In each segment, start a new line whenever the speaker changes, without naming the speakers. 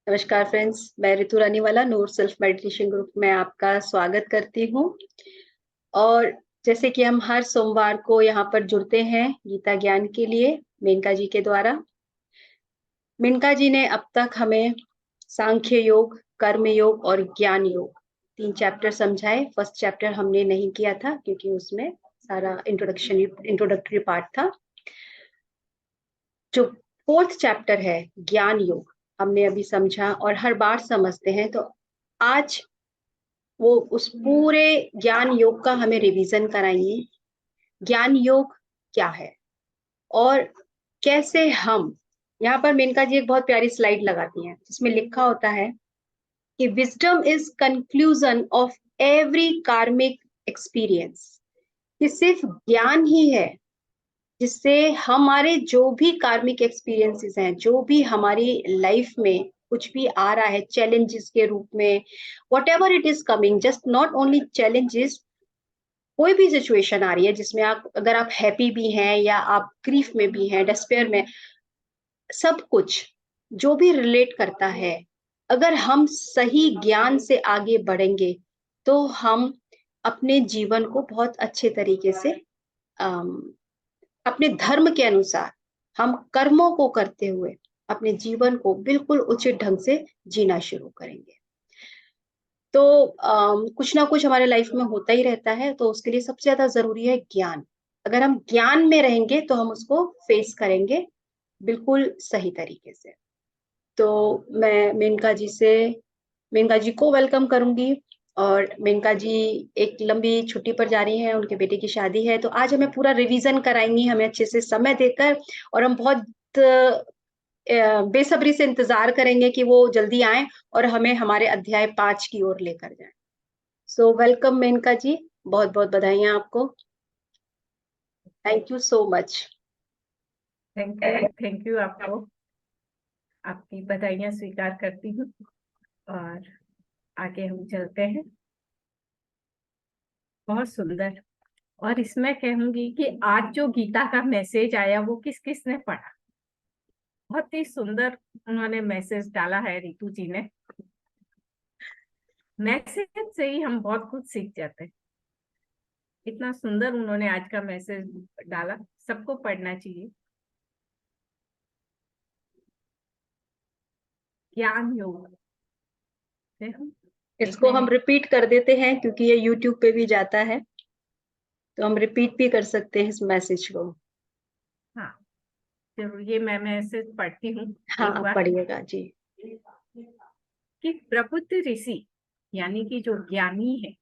नमस्कार फ्रेंड्स, मैं ऋतु रानीवाला नूर self meditation group में आपका स्वागत करती हूँ। और जैसे कि हम हर सोमवार को यहाँ पर जुड़ते हैं गीता ज्ञान के लिए मेनका जी के द्वारा। मेनका जी ने अब तक हमें सांख्य योग, कर्म योग और ज्ञान योग 3 चैप्टर समझाए। फर्स्ट चैप्टर हमने नहीं किया था क्योंकि उसमें सारा इंट्रोडक्टरी पार्ट था। जो फोर्थ चैप्टर है ज्ञान योग, हमने अभी समझा और हर बार समझते हैं। तो आज वो उस पूरे ज्ञान योग का हमें रिवीजन कराएंगे। ज्ञान योग क्या है और कैसे हम, यहाँ पर मेनका जी एक बहुत प्यारी स्लाइड लगाती हैं जिसमें लिखा होता है कि wisdom is conclusion of every कार्मिक एक्सपीरियंस। ये सिर्फ ज्ञान ही है जिससे हमारे जो भी कार्मिक एक्सपीरियंसेस हैं, जो भी हमारी लाइफ में कुछ भी आ रहा है चैलेंजेस के रूप में, what ever it is coming, just not only challenges, कोई भी सिचुएशन आ रही है जिसमें अगर आप हैप्पी भी हैं या आप ग्रीफ में भी हैं, डिस्पेयर में, सब कुछ जो भी रिलेट करता है, अगर हम सही ज्ञान से आगे बढ़ेंगे तो हम अपने जीवन को बहुत अच्छे तरीके से अपने धर्म के अनुसार हम कर्मों को करते हुए अपने जीवन को बिल्कुल उचित ढंग से जीना शुरू करेंगे। तो कुछ ना कुछ हमारे लाइफ में होता ही रहता है, तो उसके लिए सबसे ज्यादा जरूरी है ज्ञान। अगर हम ज्ञान में रहेंगे तो हम उसको फेस करेंगे बिल्कुल सही तरीके से। तो मैं मेनका जी को वेलकम करूंगी। और मेनका जी एक लंबी छुट्टी पर जा रही हैं, उनके बेटे की शादी है, तो आज हमें पूरा रिवीजन कराएंगी, हमें अच्छे से समय देकर। और हम बहुत बेसब्री से इंतजार करेंगे कि वो जल्दी आए और हमें हमारे अध्याय 5 की ओर लेकर जाए। सो वेलकम मेनका जी, बहुत बहुत बधाइयां आपको। Thank you so much.
Thank you आपको। आपकी बधाइयां स्वीकार करती हूँ और आगे हम चलते हैं। बहुत सुंदर। और इसमें कहूंगी कि आज जो गीता का मैसेज आया वो किस किस ने पढ़ा। बहुत ही सुंदर उन्होंने मैसेज डाला है रितु जी ने। मैसेज से ही हम बहुत कुछ सीख जाते हैं। इतना सुंदर उन्होंने आज का मैसेज डाला, सबको पढ़ना चाहिए। ज्ञान योग से हम देख
इसको
रहे
हम
हैं।
रिपीट कर देते हैं क्योंकि ये यूट्यूब पे भी जाता है, तो हम रिपीट भी कर सकते हैं इस मैसेज को।
हाँ, जरूर ये मैं मैसेज पढ़ती हूँ
हाँ,
एक
आप
बार।
पढ़िएगा जी।
कि प्रबुद्ध ऋषि यानी कि जो ज्ञानी है,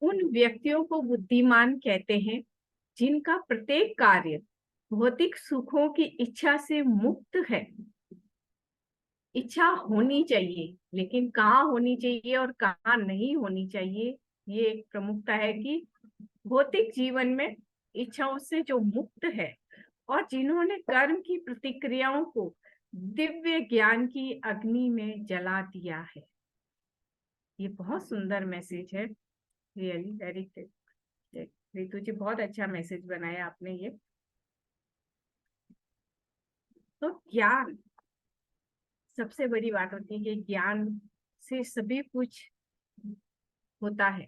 उन व्यक्तियों को बुद्धिमान कहते हैं जिनका प्रत्येक कार्य भौतिक सुखों की इच्छा से मुक्त है। इच्छा होनी चाहिए, लेकिन कहाँ होनी चाहिए और कहाँ नहीं होनी चाहिए, ये एक प्रमुखता है कि भौतिक जीवन में इच्छाओं से जो मुक्त है और जिन्होंने कर्म की प्रतिक्रियाओं को दिव्य ज्ञान की अग्नि में जला दिया है। ये बहुत सुंदर मैसेज है। Really very great. Ritu ji, बहुत अच्छा मैसेज बनाया आपने ये। तो ज्ञान, सबसे बड़ी बात होती है कि ज्ञान से सभी कुछ होता है।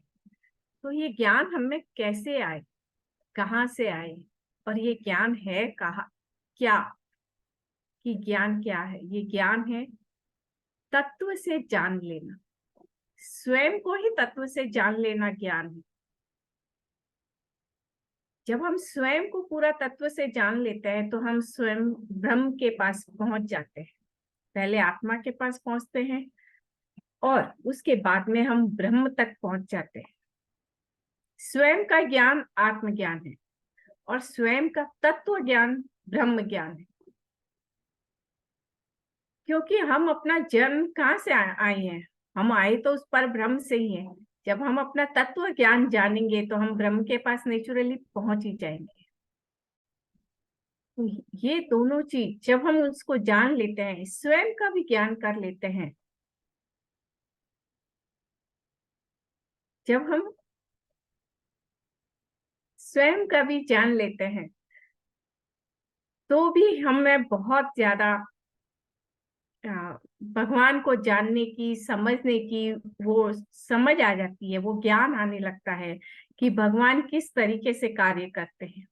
तो ये ज्ञान हमें कैसे आए, कहाँ से आए, और ये ज्ञान है कहाँ, क्या, कि ज्ञान क्या है? ये ज्ञान है तत्व से जान लेना। स्वयं को ही तत्व से जान लेना ज्ञान है। जब हम स्वयं को पूरा तत्व से जान लेते हैं तो हम स्वयं ब्रह्म के पास पहुंच जाते हैं। पहले आत्मा के पास पहुंचते हैं और उसके बाद में हम ब्रह्म तक पहुंच जाते हैं। स्वयं का ज्ञान आत्मज्ञान है और स्वयं का तत्व ज्ञान ब्रह्म ज्ञान है। क्योंकि हम अपना जन्म कहाँ से आए हैं? हम आए तो उस पर ब्रह्म से ही है। जब हम अपना तत्व ज्ञान जानेंगे तो हम ब्रह्म के पास नेचुरली पहुंच ही जाएंगे। तो ये दोनों चीज जब हम उसको जान लेते हैं, स्वयं का भी ज्ञान कर लेते हैं, जब हम स्वयं का भी जान लेते हैं तो भी हमें बहुत ज्यादा भगवान को जानने की, समझने की वो समझ आ जाती है, वो ज्ञान आने लगता है कि भगवान किस तरीके से कार्य करते हैं।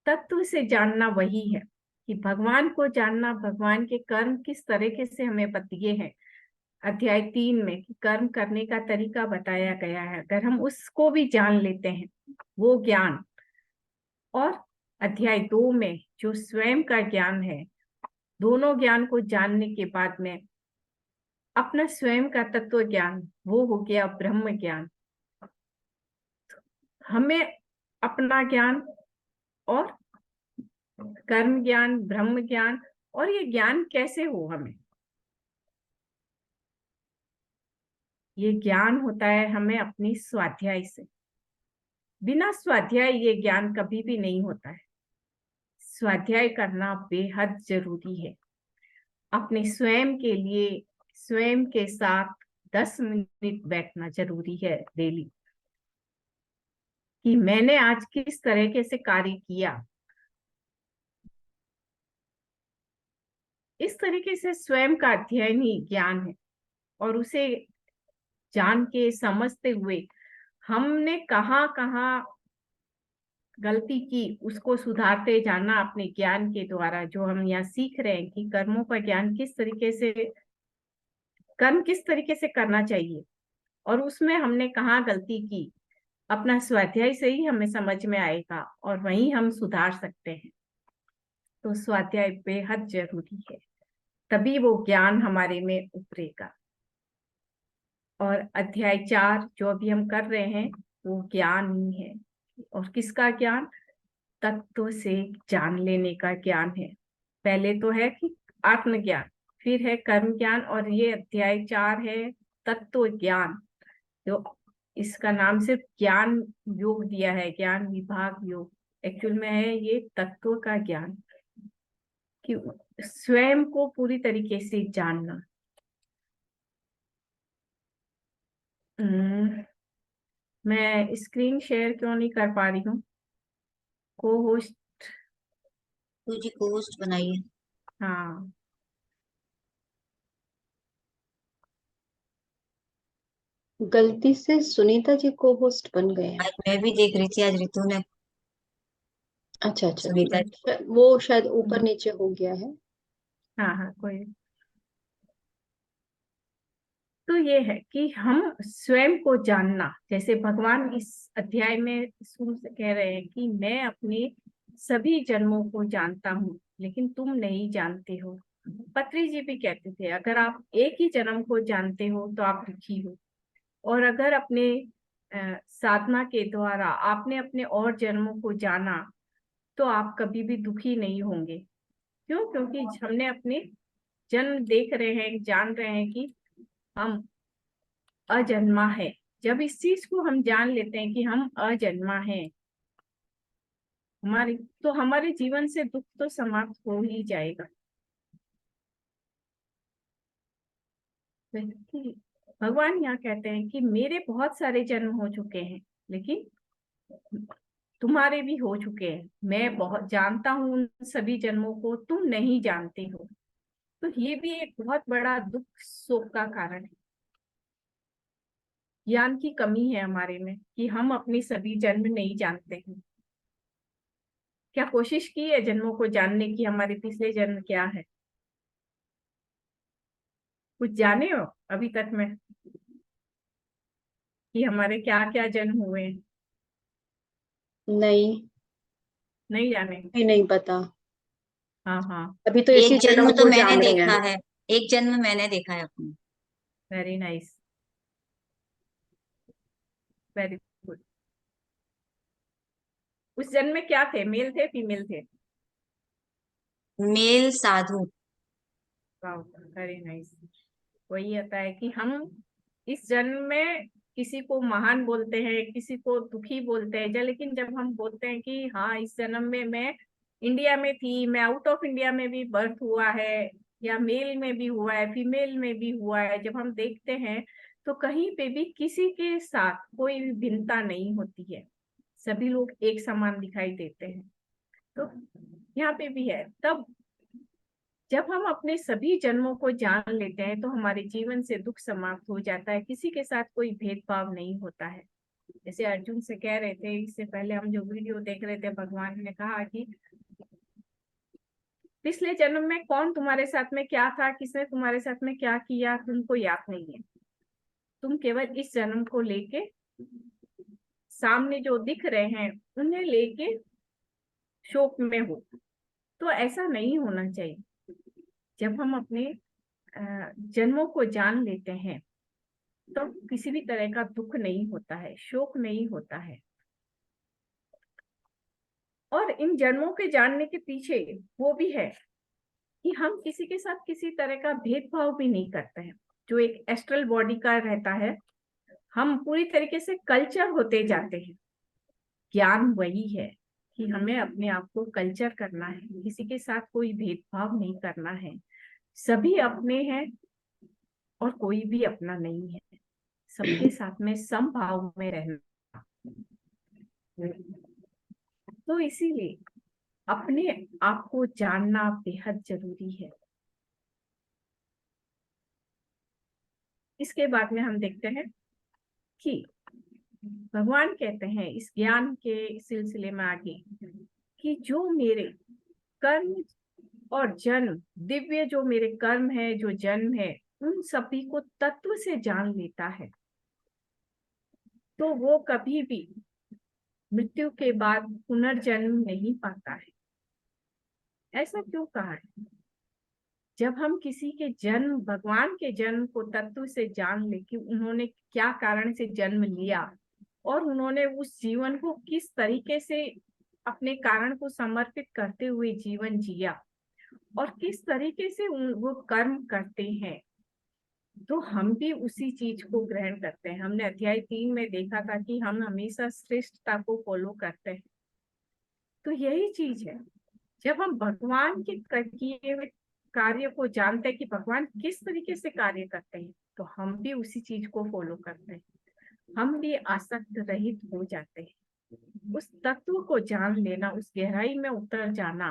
तत्व से जानना वही है कि भगवान को जानना, भगवान के कर्म किस तरीके से हमें दिए हैं। अध्याय 3 में कि कर्म करने का तरीका बताया गया है, अगर हम उसको भी जान लेते हैं वो ज्ञान, और अध्याय 2 में जो स्वयं का ज्ञान है, दोनों ज्ञान को जानने के बाद में अपना स्वयं का तत्व ज्ञान, वो हो गया ब्रह्म ज्ञान। हमें अपना ज्ञान और कर्म ज्ञान, ब्रह्म ज्ञान, और ये ज्ञान कैसे हो हमें, ये ज्ञान होता है हमें अपनी स्वाध्याय से। बिना स्वाध्याय ये ज्ञान कभी भी नहीं होता है। स्वाध्याय करना बेहद जरूरी है। अपने स्वयं के लिए, स्वयं के साथ 10 मिनट बैठना जरूरी है डेली, कि मैंने आज किस तरीके से कार्य किया। इस तरीके से स्वयं का अध्ययन ही ज्ञान है, और उसे जान के समझते हुए हमने कहाँ कहाँ गलती की उसको सुधारते जाना अपने ज्ञान के द्वारा। जो हम यहाँ सीख रहे हैं कि कर्मों का ज्ञान किस तरीके से, कर्म किस तरीके से करना चाहिए और उसमें हमने कहाँ गलती की, अपना स्वाध्याय से ही हमें समझ में आएगा और वहीं हम सुधार सकते हैं। तो स्वाध्याय बेहद जरूरी है, तभी वो ज्ञान हमारे में उभरेगा। और अध्याय 4 जो अभी हम कर रहे हैं वो ज्ञान ही है। और किसका ज्ञान? तत्व से जान लेने का ज्ञान है। पहले तो है कि आत्मज्ञान, फिर है कर्म ज्ञान, और ये अध्याय 4 है तत्व ज्ञान। जो इसका नाम सिर्फ ज्ञान योग दिया है, ज्ञान विभाग योग, एक्चुअल में है ये तत्व का ज्ञान, कि स्वयं को पूरी तरीके से जानना। मैं स्क्रीन शेयर क्यों नहीं कर पा रही हूँ? को होस्ट,
तो जी को होस्ट बनाइए।
हाँ
गलती से सुनीता जी को होस्ट बन गए हैं।
आज मैं भी देख रही थी, आज रितु ने
अच्छा अच्छा,
सुनीता
वो शायद ऊपर नीचे हो गया है।
हाँ हाँ कोई। तो ये है कि हम स्वयं को जानना, जैसे भगवान इस अध्याय में शुरू से कह रहे हैं कि मैं अपने सभी जन्मों को जानता हूँ लेकिन तुम नहीं जानते हो। पत्री जी भी कहते थे अगर आप एक ही जन्म को जानते हो तो आप दुखी हो, और अगर अपने साधना के द्वारा आपने अपने और जन्मों को जाना तो आप कभी भी दुखी नहीं होंगे। क्यों? क्योंकि हमने अपने जन्म देख रहे हैं, जान रहे हैं कि हम अजन्मा है। जब इस चीज को हम जान लेते हैं कि हम अजन्मा है, हमारे तो हमारे जीवन से दुख तो समाप्त हो ही जाएगा। कि भगवान यहाँ कहते हैं कि मेरे बहुत सारे जन्म हो चुके हैं लेकिन तुम्हारे भी हो चुके हैं, मैं बहुत जानता हूँ उन सभी जन्मों को, तुम नहीं जानते हो। तो ये भी एक बहुत बड़ा दुख शोक का कारण है। ज्ञान की कमी है हमारे में कि हम अपनी सभी जन्म नहीं जानते हैं। क्या कोशिश की है जन्मों को जानने की, हमारे पिछले जन्म क्या है? कुछ जाने हो अभी तक में कि हमारे क्या क्या जन्म हुए हैं?
नहीं,
नहीं जाने।
नहीं पता।
हाँ हाँ।
अभी तो
एक
इसी
जन्म
जन्म
तो
को
मैंने
जान रहे
देखा
हैं।
है, एक जन्म मैंने देखा है अपना।
Very nice, very good. उस जन्म में क्या थे, मेल थे फीमेल थे?
मेल साधु।
Very nice. वही होता है कि हम इस जन्म में किसी को महान बोलते हैं, किसी को दुखी बोलते हैं, लेकिन जब हम बोलते हैं कि हाँ इस जन्म में मैं इंडिया में थी, मैं आउट ऑफ इंडिया में भी बर्थ हुआ है, या मेल में भी हुआ है, फीमेल में भी हुआ है, जब हम देखते हैं तो कहीं पे भी किसी के साथ कोई भी भिन्नता नहीं होती है, सभी लोग एक समान दिखाई देते हैं। तो यहाँ पे भी है। तब जब हम अपने सभी जन्मों को जान लेते हैं तो हमारे जीवन से दुख समाप्त हो जाता है, किसी के साथ कोई भेदभाव नहीं होता है। जैसे अर्जुन से कह रहे थे, इससे पहले हम जो वीडियो देख रहे थे, भगवान ने कहा कि पिछले जन्म में कौन तुम्हारे साथ में क्या था, किसने तुम्हारे साथ में क्या किया, तुमको याद नहीं है। तुम केवल इस जन्म को लेके, सामने जो दिख रहे हैं उन्हें लेके शोक में हो। तो ऐसा नहीं होना चाहिए। जब हम अपने जन्मों को जान लेते हैं तो किसी भी तरह का दुख नहीं होता है, शोक नहीं होता है। और इन जन्मों के जानने के पीछे वो भी है कि हम किसी के साथ किसी तरह का भेदभाव भी नहीं करते हैं। जो एक एस्ट्रल बॉडी का रहता है, हम पूरी तरीके से कल्चर होते जाते हैं। ज्ञान वही है कि हमें अपने आप को कल्चर करना है, किसी के साथ कोई भेदभाव नहीं करना है। सभी अपने हैं और कोई भी अपना नहीं है। सबके साथ में समभाव में रहना। तो इसीलिए अपने आप को जानना बेहद जरूरी है। इसके बाद में हम देखते हैं कि भगवान कहते हैं इस ज्ञान के सिलसिले में आगे कि जो मेरे कर्म और जन्म, दिव्य जो मेरे कर्म है, जो जन्म है, उन सभी को तत्व से जान लेता है तो वो कभी भी मृत्यु के बाद पुनर्जन्म नहीं पाता है। ऐसा क्यों कहा है? जब हम किसी के जन्म, भगवान के जन्म को तत्व से जान ले कि उन्होंने क्या कारण से जन्म लिया और उन्होंने उस जीवन को किस तरीके से अपने कारण को समर्पित करते हुए जीवन जिया और किस तरीके से वो कर्म करते हैं, तो हम भी उसी चीज को ग्रहण करते हैं। हमने अध्याय 3 में देखा था कि हम हमेशा श्रेष्ठता को फॉलो करते हैं। तो यही चीज है, जब हम भगवान के किए हुए कार्य को जानते हैं कि भगवान किस तरीके से कार्य करते हैं, तो हम भी उसी चीज को फॉलो करते हैं। हम भी आसक्त रहित हो जाते हैं। उस तत्व को जान लेना, उस गहराई में उतर जाना,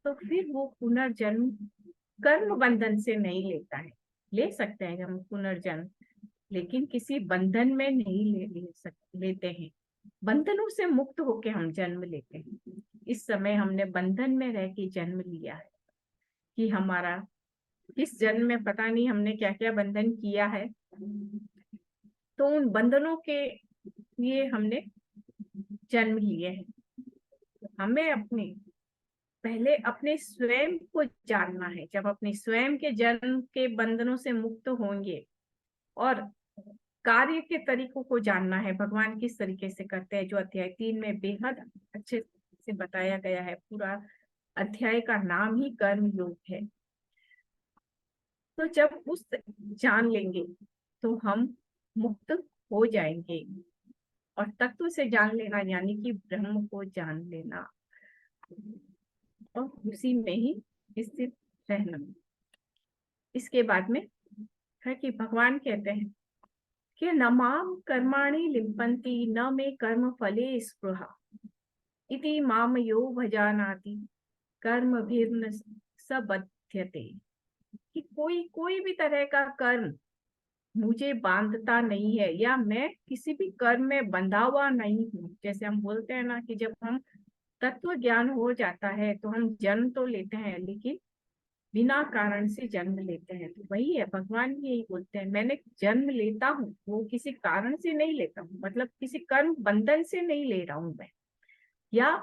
तो फिर वो पुनर्जन्म कर्म बंधन से नहीं लेता है। ले सकते हैं हम पुनर्जन्म, लेकिन किसी बंधन में नहीं लेते हैं। बंधनों से मुक्त होके हम जन्म लेते हैं। इस समय हमने बंधन में रह के जन्म लिया है कि हमारा इस जन्म में पता नहीं हमने क्या क्या बंधन किया है, तो उन बंधनों के लिए हमने जन्म लिए हैं। हमें पहले अपने स्वयं को जानना है। जब अपने स्वयं के जन्म के बंधनों से मुक्त होंगे और कार्य के तरीकों को जानना है, भगवान किस तरीके से करते हैं, जो अध्याय 3 में बेहद अच्छे से बताया गया है। पूरा अध्याय का नाम ही कर्म योग है। तो जब उस जान लेंगे तो हम मुक्त हो जाएंगे। और तत्व से जान लेना यानी कि ब्रह्म को जान लेना और उसी में ही स्थित रहना। इसके बाद में है कि भगवान कहते हैं कि न माम कर्माणि लिम्पन्ति न मे कर्म फले स्पृहा इति माम यो भजानाति कर्मभिर्न सबध्यते। कि कोई भी तरह का कर्म मुझे बांधता नहीं है, या मैं किसी भी कर्म में बंधा हुआ नहीं हूँ। जैसे हम बोलते हैं ना कि जब हम तत्व ज्ञान हो जाता है तो हम जन्म तो लेते हैं, लेकिन बिना कारण से जन्म लेते हैं। तो वही है, भगवान भी यही बोलते हैं, मैंने जन्म लेता हूँ वो किसी कारण से नहीं लेता हूँ, मतलब किसी कर्म बंधन से नहीं ले रहा हूँ मैं, या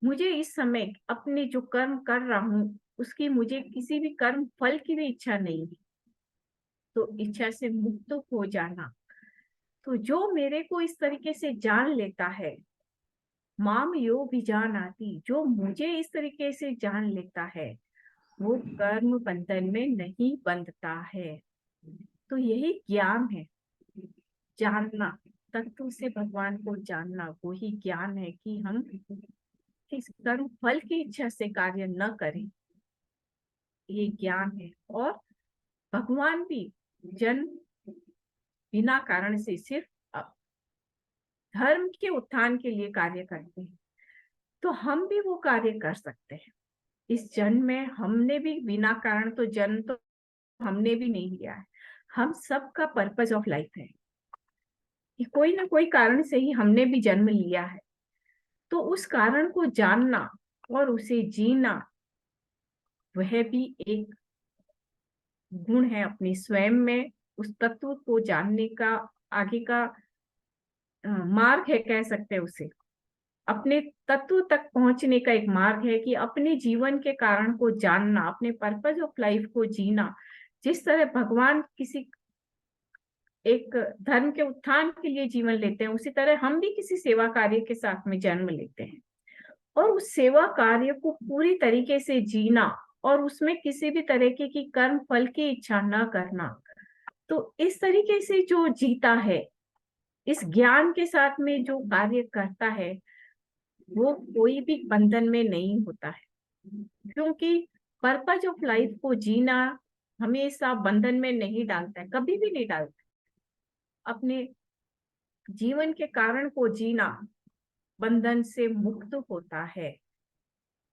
मुझे इस समय अपने जो कर्म कर रहा हूँ उसकी मुझे किसी भी कर्म फल की भी इच्छा नहीं है। तो इच्छा से मुक्त हो जाना। तो जो मेरे को इस तरीके से जान लेता है, माम यो भी जान आती, जो मुझे इस तरीके से जान लेता है वो कर्म बंधन में नहीं बंधता है। तो यही ज्ञान है, जानना, तत्व से भगवान को जानना, वही ज्ञान है कि हम इस कर्म फल की इच्छा से कार्य न करें। ये ज्ञान है। और भगवान भी जन्म बिना कारण से सिर्फ धर्म के उत्थान के लिए कार्य करते हैं, तो हम भी वो कार्य कर सकते हैं। इस जन्म में हमने भी बिना कारण तो जन्म तो हमने भी नहीं लिया है। हम सबका पर्पस ऑफ लाइफ है कि कोई ना कोई कारण से ही हमने भी जन्म लिया है। तो उस कारण को जानना और उसे जीना, वह भी एक गुण है अपने स्वयं में। उस तत्व को जानने का आगे का मार्ग है, कह सकते हैं उसे। अपने तत्व तक पहुंचने का एक मार्ग है कि अपने जीवन के कारण को जानना, अपने पर्पस ऑफ लाइफ को जीना। जिस तरह भगवान किसी एक धर्म के उत्थान के लिए जीवन लेते हैं, उसी तरह हम भी किसी सेवा कार्य के साथ में जन्म लेते हैं और उस सेवा कार्य को पूरी तरीके से जीना और उसमें किसी भी तरीके की कर्म फल की इच्छा न करना। तो इस तरीके से जो जीता है, इस ज्ञान के साथ में जो कार्य करता है, वो कोई भी बंधन में नहीं होता है। क्योंकि पर्पस ऑफ लाइफ को जीना हमेशा बंधन में नहीं डालता है, कभी भी नहीं डालता। अपने जीवन के कारण को जीना बंधन से मुक्त होता है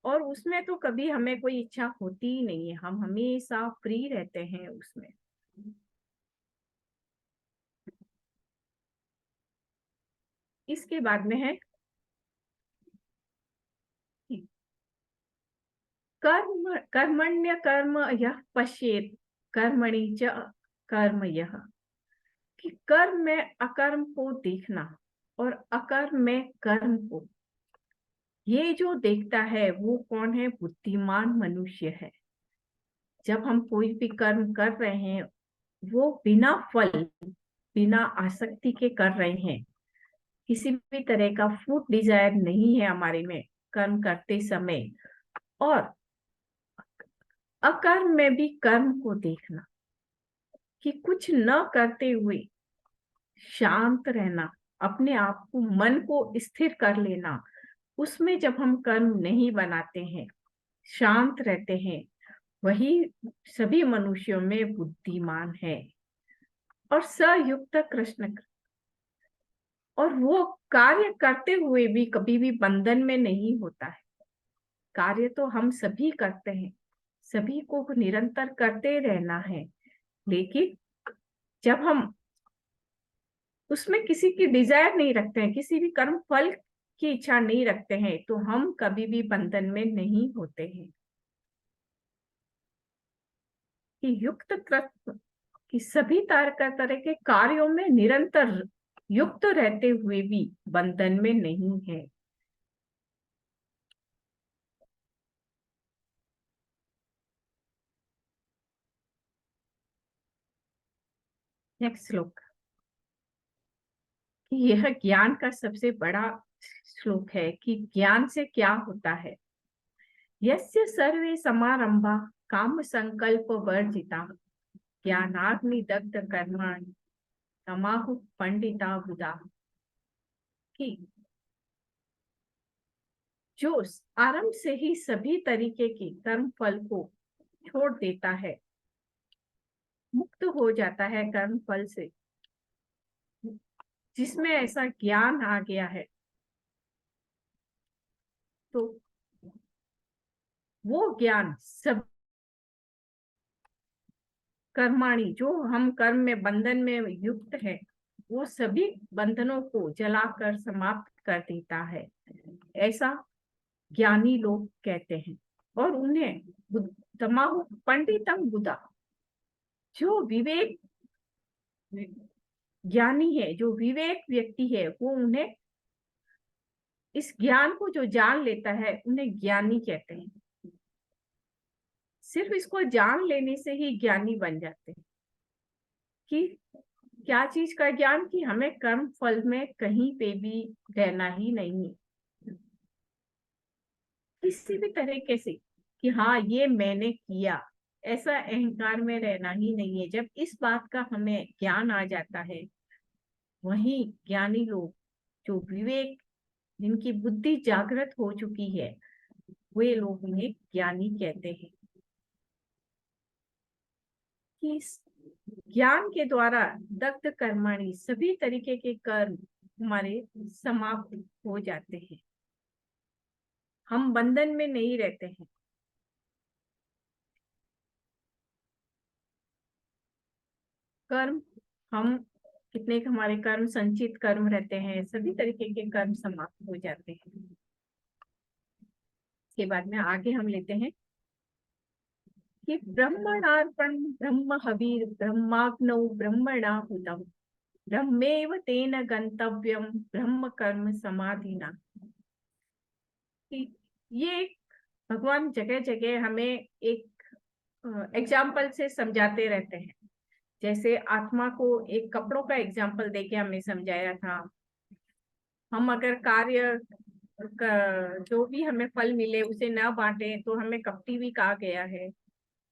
और उसमें तो कभी हमें कोई इच्छा होती ही नहीं है, हम हमेशा फ्री रहते हैं उसमें। इसके बाद में है कर्म कर्मण्य कर्म यह पश्येत कर्मणि च कर्म यह, कि कर्म में अकर्म को देखना और अकर्म में कर्म को, ये जो देखता है वो कौन है? बुद्धिमान मनुष्य है। जब हम कोई भी कर्म कर रहे हैं, वो बिना फल बिना आसक्ति के कर रहे हैं। किसी भी तरह का फूड डिजायर नहीं है हमारे में कर्म करते समय। और अकर्म में भी कर्म को देखना, कि कुछ न करते हुए शांत रहना, अपने आप को मन को स्थिर कर लेना। उसमें जब हम कर्म नहीं बनाते हैं, शांत रहते हैं, वही सभी मनुष्यों में बुद्धिमान है और सयुक्त कृष्ण। और वो कार्य करते हुए भी कभी भी बंधन में नहीं होता है। कार्य तो हम सभी करते हैं, सभी को निरंतर करते रहना है, लेकिन जब हम उसमें किसी की डिजायर नहीं रखते हैं, किसी भी कर्म फल की इच्छा नहीं रखते हैं, तो हम कभी भी बंधन में नहीं होते हैं। कि युक्त कृष्ण कि सभी तरह के कार्यों में निरंतर युक्त रहते हुए भी बंधन में नहीं है। नेक्स्ट श्लोक, कि यह ज्ञान का सबसे बड़ा श्लोक है कि ज्ञान से क्या होता है। यस्य सर्वे समारंभा काम संकल्प वर्जिता ज्ञानाग्नि दग्ध कर्माणि तमाहु पंडिता बुधा, कि जो आरंभ से ही सभी तरीके के कर्म फल को छोड़ देता है, मुक्त हो जाता है कर्म फल से, जिसमें ऐसा ज्ञान आ गया है, तो वो ज्ञान सब कर्माणी, जो हम कर्म में बंधन में युक्त है, वो सभी बंधनों को जलाकर समाप्त कर देता है, ऐसा ज्ञानी लोग कहते हैं। और उन्हें तमाहु पंडितम बुधा, जो विवेक ज्ञानी है, जो विवेक व्यक्ति है, वो उन्हें इस ज्ञान को जो जान लेता है, उन्हें ज्ञानी कहते हैं। सिर्फ इसको जान लेने से ही ज्ञानी बन जाते हैं। कि क्या चीज का ज्ञान? कि हमें कर्म फल में कहीं पे भी रहना ही नहीं, किसी भी तरीके से कि हाँ ये मैंने किया, ऐसा अहंकार में रहना ही नहीं है। जब इस बात का हमें ज्ञान आ जाता है, वही ज्ञानी लोग, जो विवेक, जिनकी बुद्धि जागृत हो चुकी है, वे लोग उन्हें ज्ञानी कहते हैं। कि ज्ञान के द्वारा दग्ध कर्माणी, सभी तरीके के कर्म हमारे समाप्त हो जाते हैं, हम बंधन में नहीं रहते हैं। कर्म, हम कितने हमारे कर्म संचित कर्म रहते हैं, सभी तरीके के कर्म समाप्त हो जाते हैं। इसके बाद में आगे हम लेते हैं कि ब्रह्मणार्पण ब्रह्म हविर ब्रह्माग्नौ ब्रह्मणाहुतम् ब्रह्मेव तेन गंतव्यम ब्रह्म कर्म समाधिना। ये भगवान जगह जगह हमें एक एग्जाम्पल से समझाते रहते हैं। जैसे आत्मा को एक कपड़ों का एग्जाम्पल देके हमें समझाया था। हम अगर कार्य जो भी हमें फल मिले उसे न बांटे तो हमें कपटी भी कहा गया है।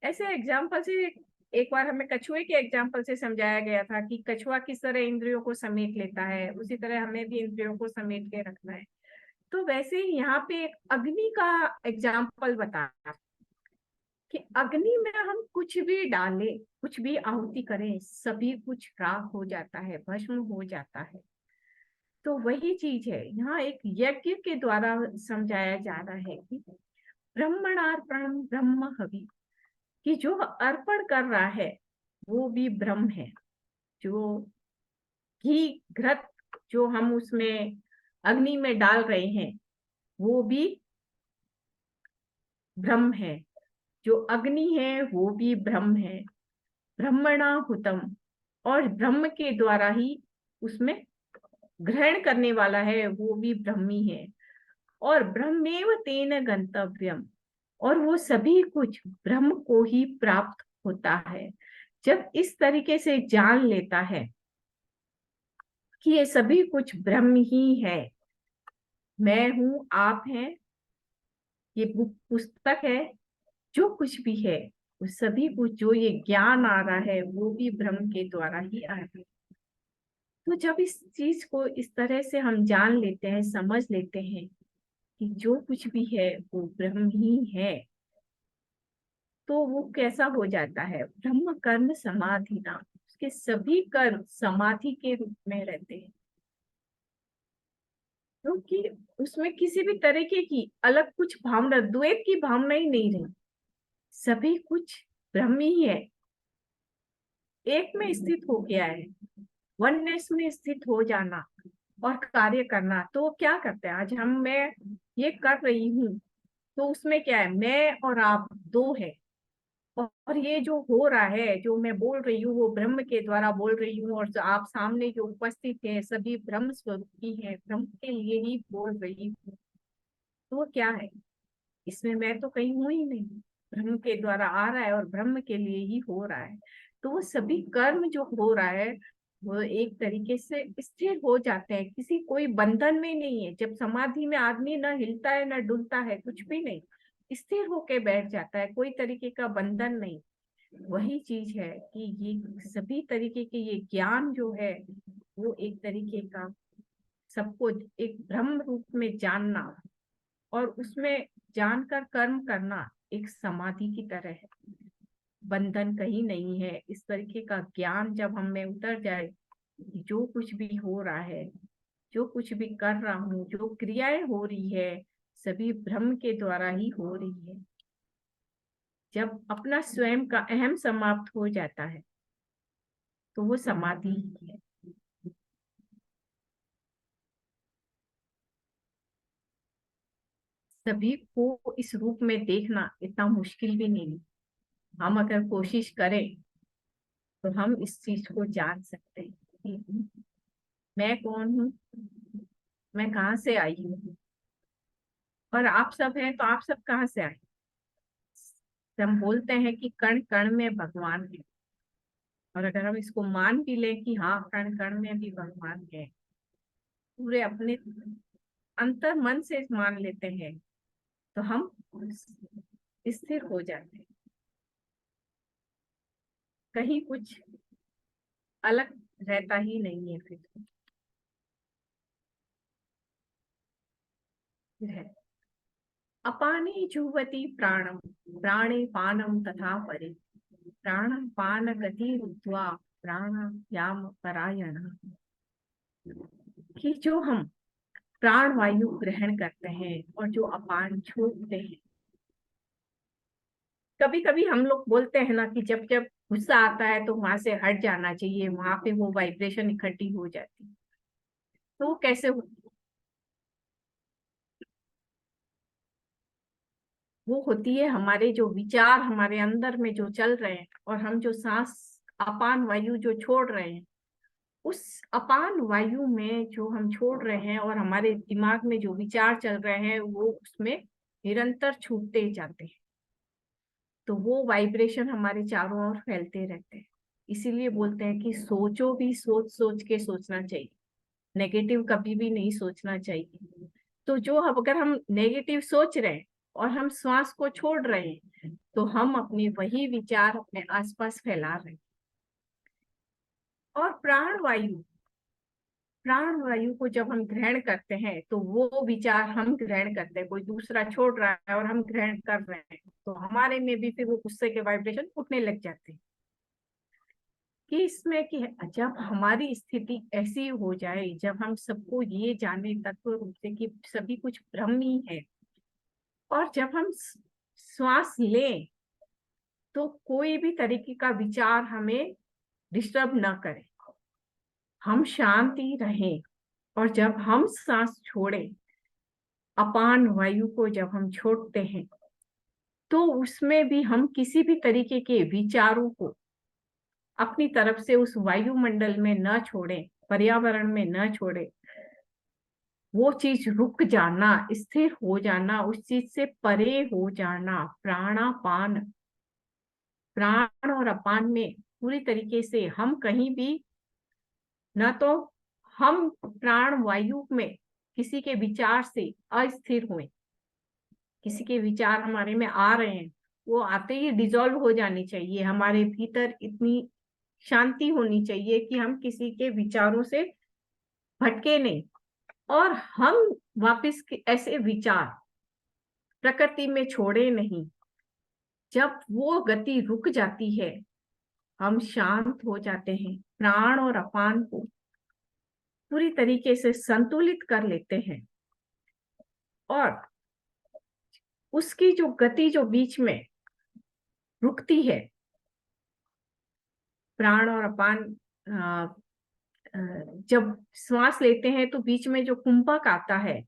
ऐसे एग्जाम्पल से एक बार हमें कछुए के एग्जाम्पल से समझाया गया था कि कछुआ किस तरह इंद्रियों को समेट लेता है, उसी तरह हमें भी इंद्रियों को समेट के रखना है। तो वैसे ही यहाँ पे एक अग्नि का एग्जाम्पल बताया कि अग्नि में हम कुछ भी डालें, कुछ भी आहुति करें, सभी कुछ राख हो जाता है, भस्म हो जाता है। तो वही चीज है यहाँ एक यज्ञ के द्वारा समझाया जा रहा है कि ब्रह्मणार्पण ब्रह्म हवि, कि जो अर्पण कर रहा है वो भी ब्रह्म है। जो घी घृत जो हम उसमें अग्नि में डाल रहे हैं वो भी ब्रह्म है। जो अग्नि है वो भी ब्रह्म है। ब्रह्मणाहुतम, और ब्रह्म के द्वारा ही उसमें ग्रहण करने वाला है वो भी ब्रह्मी है। और ब्रह्मेव तेन गंतव्यम, और वो सभी कुछ ब्रह्म को ही प्राप्त होता है। जब इस तरीके से जान लेता है कि ये सभी कुछ ब्रह्म ही है, मैं हूं, आप हैं, ये पुस्तक है, जो कुछ भी है वो सभी कुछ, जो ये ज्ञान आ रहा है वो भी ब्रह्म के द्वारा ही आ रहा है। तो जब इस चीज को इस तरह से हम जान लेते हैं, समझ लेते हैं कि जो कुछ भी है वो ब्रह्म ही है, तो वो कैसा हो जाता है, ब्रह्म कर्म समाधि नाम, उसके सभी कर्म समाधि के रूप में रहते हैं। क्योंकि उसमें किसी भी तरीके की अलग कुछ भावना, द्वैत की भावना ही नहीं रही, सभी कुछ ब्रह्म ही है, एक में स्थित हो गया है। वननेस में स्थित हो जाना और कार्य करना। तो क्या करते हैं, आज हम, मैं ये कर रही हूँ तो उसमें क्या है, मैं और आप दो है, और ये जो हो रहा है, जो मैं बोल रही हूँ वो ब्रह्म के द्वारा बोल रही हूँ, और जो आप सामने जो उपस्थित है सभी ब्रह्म स्वरूप की है, ब्रह्म के लिए ही बोल रही हूँ। तो वो क्या है, इसमें मैं तो कहीं हूं ही नहीं, ब्रह्म के द्वारा आ रहा है और ब्रह्म के लिए ही हो रहा है। तो वो सभी कर्म जो हो रहा है वो एक तरीके से स्थिर हो जाते हैं, किसी कोई बंधन में नहीं है। जब समाधि में आदमी ना हिलता है ना डुलता है, कुछ भी नहीं, स्थिर होके बैठ जाता है, कोई तरीके का बंधन नहीं। वही चीज है कि ये सभी तरीके के ये ज्ञान जो है वो एक तरीके का सबको एक ब्रह्म रूप में जानना और उसमें जानकर कर्म करना एक समाधि की तरह है, बंधन कहीं नहीं है। इस तरीके का ज्ञान जब हम में उतर जाए, जो कुछ भी हो रहा है, जो कुछ भी कर रहा हूँ, जो क्रियाएं हो रही है, सभी ब्रह्म के द्वारा ही हो रही है। जब अपना स्वयं का अहम समाप्त हो जाता है तो वो समाधि ही है। सभी को इस रूप में देखना इतना मुश्किल भी नहीं, हम अगर कोशिश करें तो हम इस चीज को जान सकते हैं कि मैं कौन हूँ, मैं कहाँ से आई हूँ, और आप सब हैं तो आप सब कहाँ से आए। हम बोलते हैं कि कण कण में भगवान है, और अगर हम इसको मान भी लें कि हाँ कण कण में भी भगवान है, पूरे अपने अंतर मन से मान लेते हैं, तो हम स्थिर हो जाते हैं, कहीं कुछ अलग रहता ही नहीं है। फिर है अपाने जुह्वति प्राणम प्राणे पानम तथा परे प्राण पान गति रुद्वा प्राणायाम परायण, कि जो हम प्राण वायु ग्रहण करते हैं और जो अपान छोड़ते हैं, कभी कभी हम लोग बोलते हैं ना कि जब जब गुस्सा आता है तो वहां से हट जाना चाहिए, वहां पे वो वाइब्रेशन इकट्ठी हो जाती है। तो वो कैसे होती है? वो होती है हमारे जो विचार हमारे अंदर में जो चल रहे हैं, और हम जो सांस अपान वायु जो छोड़ रहे हैं, उस अपान वायु में जो हम छोड़ रहे हैं और हमारे दिमाग में जो विचार चल रहे हैं वो उसमें निरंतर छूटते जाते हैं। तो वो वाइब्रेशन हमारे चारों ओर फैलते रहते हैं। इसीलिए बोलते हैं कि सोचो भी सोच सोच के सोचना चाहिए, नेगेटिव कभी भी नहीं सोचना चाहिए। तो जो अगर हम नेगेटिव सोच रहे हैं और हम श्वास को छोड़ रहे हैं, तो हम अपने वही विचार अपने आसपास फैला रहे हैं। और प्राण वायु को जब हम ग्रहण करते हैं तो वो विचार हम ग्रहण करते हैं, कोई दूसरा छोड़ रहा है और हम ग्रहण कर रहे हैं, तो हमारे में भी फिर वो गुस्से के वाइब्रेशन उठने लग जाते हैं। कि इसमें कि जब हमारी स्थिति ऐसी हो जाए, जब हम सबको ये जाने तत्व रूप से कि सभी कुछ ब्रह्म ही है, और जब हम श्वास लें तो कोई भी तरीके का विचार हमें डिस्टर्ब ना करे, हम शांति रहें। और जब हम सांस छोड़े, अपान वायु को जब हम छोड़ते हैं, तो उसमें भी हम किसी भी तरीके के विचारों को अपनी तरफ से उस वायुमंडल में न छोड़े, पर्यावरण में न छोड़े। वो चीज रुक जाना, स्थिर हो जाना, उस चीज से परे हो जाना, प्राणापान, प्राण और अपान में पूरी तरीके से हम कहीं भी न तो हम प्राण वायु में किसी के विचार से अस्थिर हुए, किसी के विचार हमारे में आ रहे हैं, वो आते ही डिजॉल्व हो जानी चाहिए। हमारे भीतर इतनी शांति होनी चाहिए कि हम किसी के विचारों से भटके नहीं, और हम वापस ऐसे विचार प्रकृति में छोड़े नहीं। जब वो गति रुक जाती है, हम शांत हो जाते हैं, प्राण और अपान को पूरी तरीके से संतुलित कर लेते हैं, और उसकी जो गति जो बीच में रुकती है, प्राण और अपान जब श्वास लेते हैं तो बीच में जो कुंभक आता है,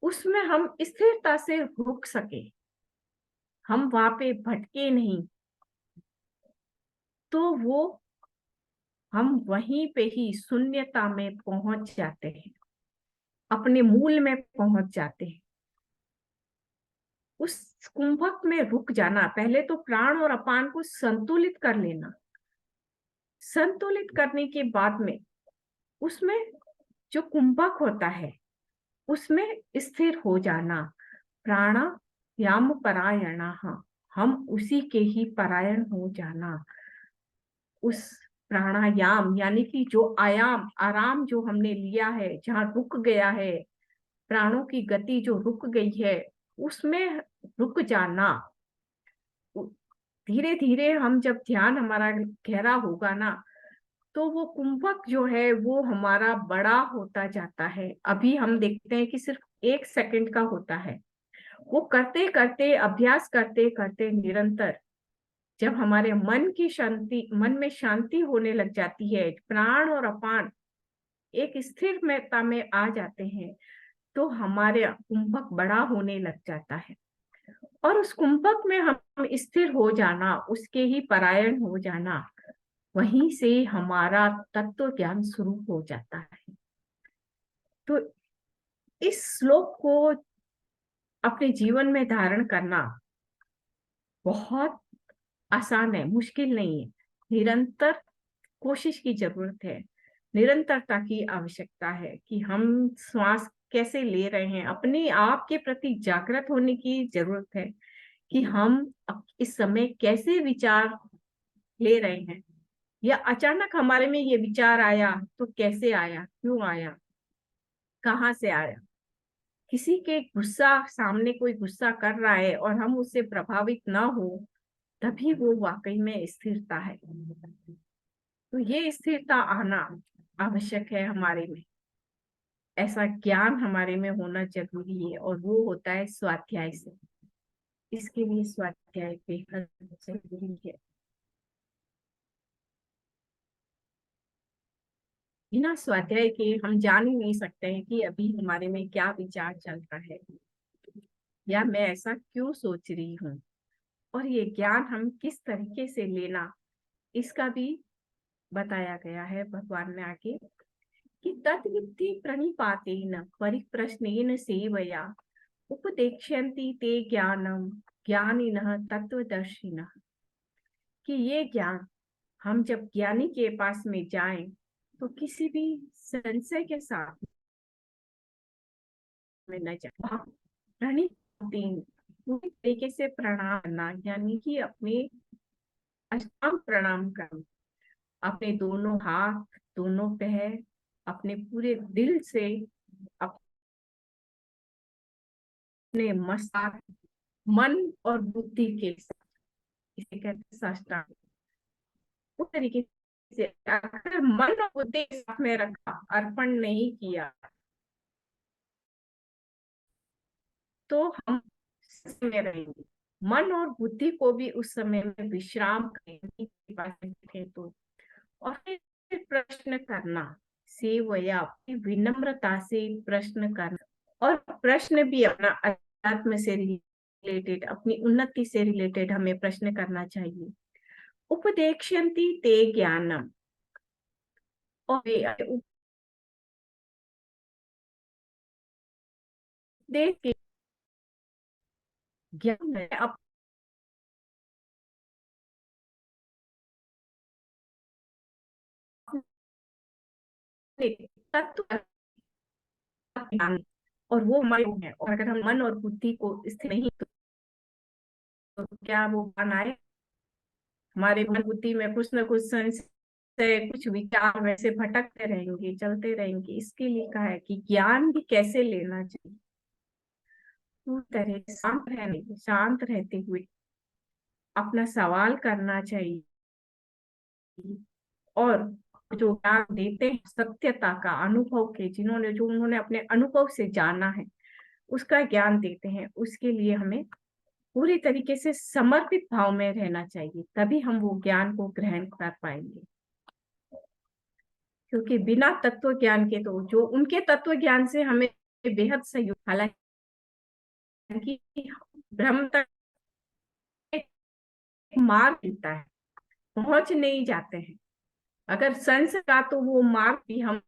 उसमें हम स्थिरता से रुक सके, हम वहां पे भटके नहीं, तो वो हम वहीं पे ही शून्यता में पहुंच जाते हैं, अपने मूल में पहुंच जाते हैं। उस कुंभक में रुक जाना, पहले तो प्राण और अपान को संतुलित कर लेना, संतुलित करने के बाद में उसमें जो कुंभक होता है उसमें स्थिर हो जाना, प्राणायाम परायणा, हम उसी के ही परायण हो जाना। उस प्राणायाम यानी कि जो आयाम आराम जो हमने लिया है, जहाँ रुक गया है, प्राणों की गति जो रुक गई है, उसमें रुक जाना। धीरे धीरे हम जब ध्यान हमारा गहरा होगा ना, तो वो कुंभक जो है वो हमारा बड़ा होता जाता है। अभी हम देखते हैं कि सिर्फ 1 सेकंड का होता है, वो करते करते अभ्यास करते करते निरंतर जब हमारे मन की शांति, मन में शांति होने लग जाती है, प्राण और अपान एक स्थिरता में आ जाते हैं, तो हमारे कुंभक बड़ा होने लग जाता है। और उस कुंभक में हम स्थिर हो जाना, उसके ही परायण हो जाना, वहीं से हमारा तत्व ज्ञान शुरू हो जाता है। तो इस श्लोक को अपने जीवन में धारण करना बहुत आसान है, मुश्किल नहीं है। निरंतर कोशिश की जरूरत है, निरंतरता की आवश्यकता है कि हम श्वास कैसे ले रहे हैं, अपने आप के प्रति जागृत होने की जरूरत है कि हम इस समय कैसे विचार ले रहे हैं, या अचानक हमारे में ये विचार आया तो कैसे आया, क्यों आया, कहाँ से आया। किसी के गुस्सा, सामने कोई गुस्सा कर रहा है और हम उससे प्रभावित ना हो, तभी वो वाकई में स्थिरता है। तो ये स्थिरता आना आवश्यक है हमारे में, ऐसा ज्ञान हमारे में होना जरूरी है, और वो होता है स्वाध्याय से। इसके लिए स्वाध्याय बेहद जरूरी है। बिना स्वाध्याय के हम जान ही नहीं सकते हैं कि अभी हमारे में क्या विचार चल रहा है या मैं ऐसा क्यों सोच रही हूँ, और ये ज्ञान हम किस तरीके से लेना, इसका भी बताया गया है भगवान ने आगे कि तद्विद्धि प्रणिपातेन परिप्रश्नेन सेवया उपदेक्ष्यन्ति ते ज्ञानम ज्ञानिनः तत्वदर्शिनः। कि ये ज्ञान हम जब ज्ञानी के पास में जाएं तो किसी भी संशय के साथ में न जाए। प्रणिपातेन पूरी तरीके से प्रणाम करना, यानी कि अपने अष्टांग प्रणाम करना, अपने दोनों हाथ, दोनों पैर, अपने पूरे दिल से, अपने मस्तक, मन और बुद्धि के साथ, इसे कहते हैं साष्टांग। उस तरीके से अगर मन और बुद्धि साथ में रखा, अर्पण नहीं किया, तो हम में रहेंगे। मन और बुद्धि को भी उस समय में विश्राम करें तो, और फिर प्रश्न करना, सेवया अपनी विनम्रता से प्रश्न करना, और प्रश्न भी अपना अध्यात्म से रिलेटेड, अपनी उन्नति से रिलेटेड हमें प्रश्न करना चाहिए। उपदेक्ष्यन्ति ते ज्ञानम, और उपदेश के ज्ञान है अपने तत्व ज्ञान, और वो मन है, और अगर हम मन और बुद्धि को स्थिर नहीं तो क्या वो ज्ञान आए? हमारे मन बुद्धि में कुछ न कुछ संशय, कुछ विचार वैसे भटकते रहेंगे, चलते रहेंगे। इसके लिए कहा है कि ज्ञान भी कैसे लेना चाहिए, पूरी तरह से शांत रहते हुए अपना सवाल करना चाहिए, और जो ज्ञान देते हैं सत्यता का अनुभव के, जिन्होंने जो उन्होंने अपने अनुभव से जाना है उसका ज्ञान देते हैं, उसके लिए हमें पूरी तरीके से समर्पित भाव में रहना चाहिए, तभी हम वो ज्ञान को ग्रहण कर पाएंगे। क्योंकि बिना तत्व ज्ञान के, तो जो उनके तत्व ज्ञान से हमें बेहद सहयोग, हालांकि ब्रह्म तक मार्ग मिलता है, पहुंच नहीं जाते हैं। अगर संस का तो वो मार्ग भी हम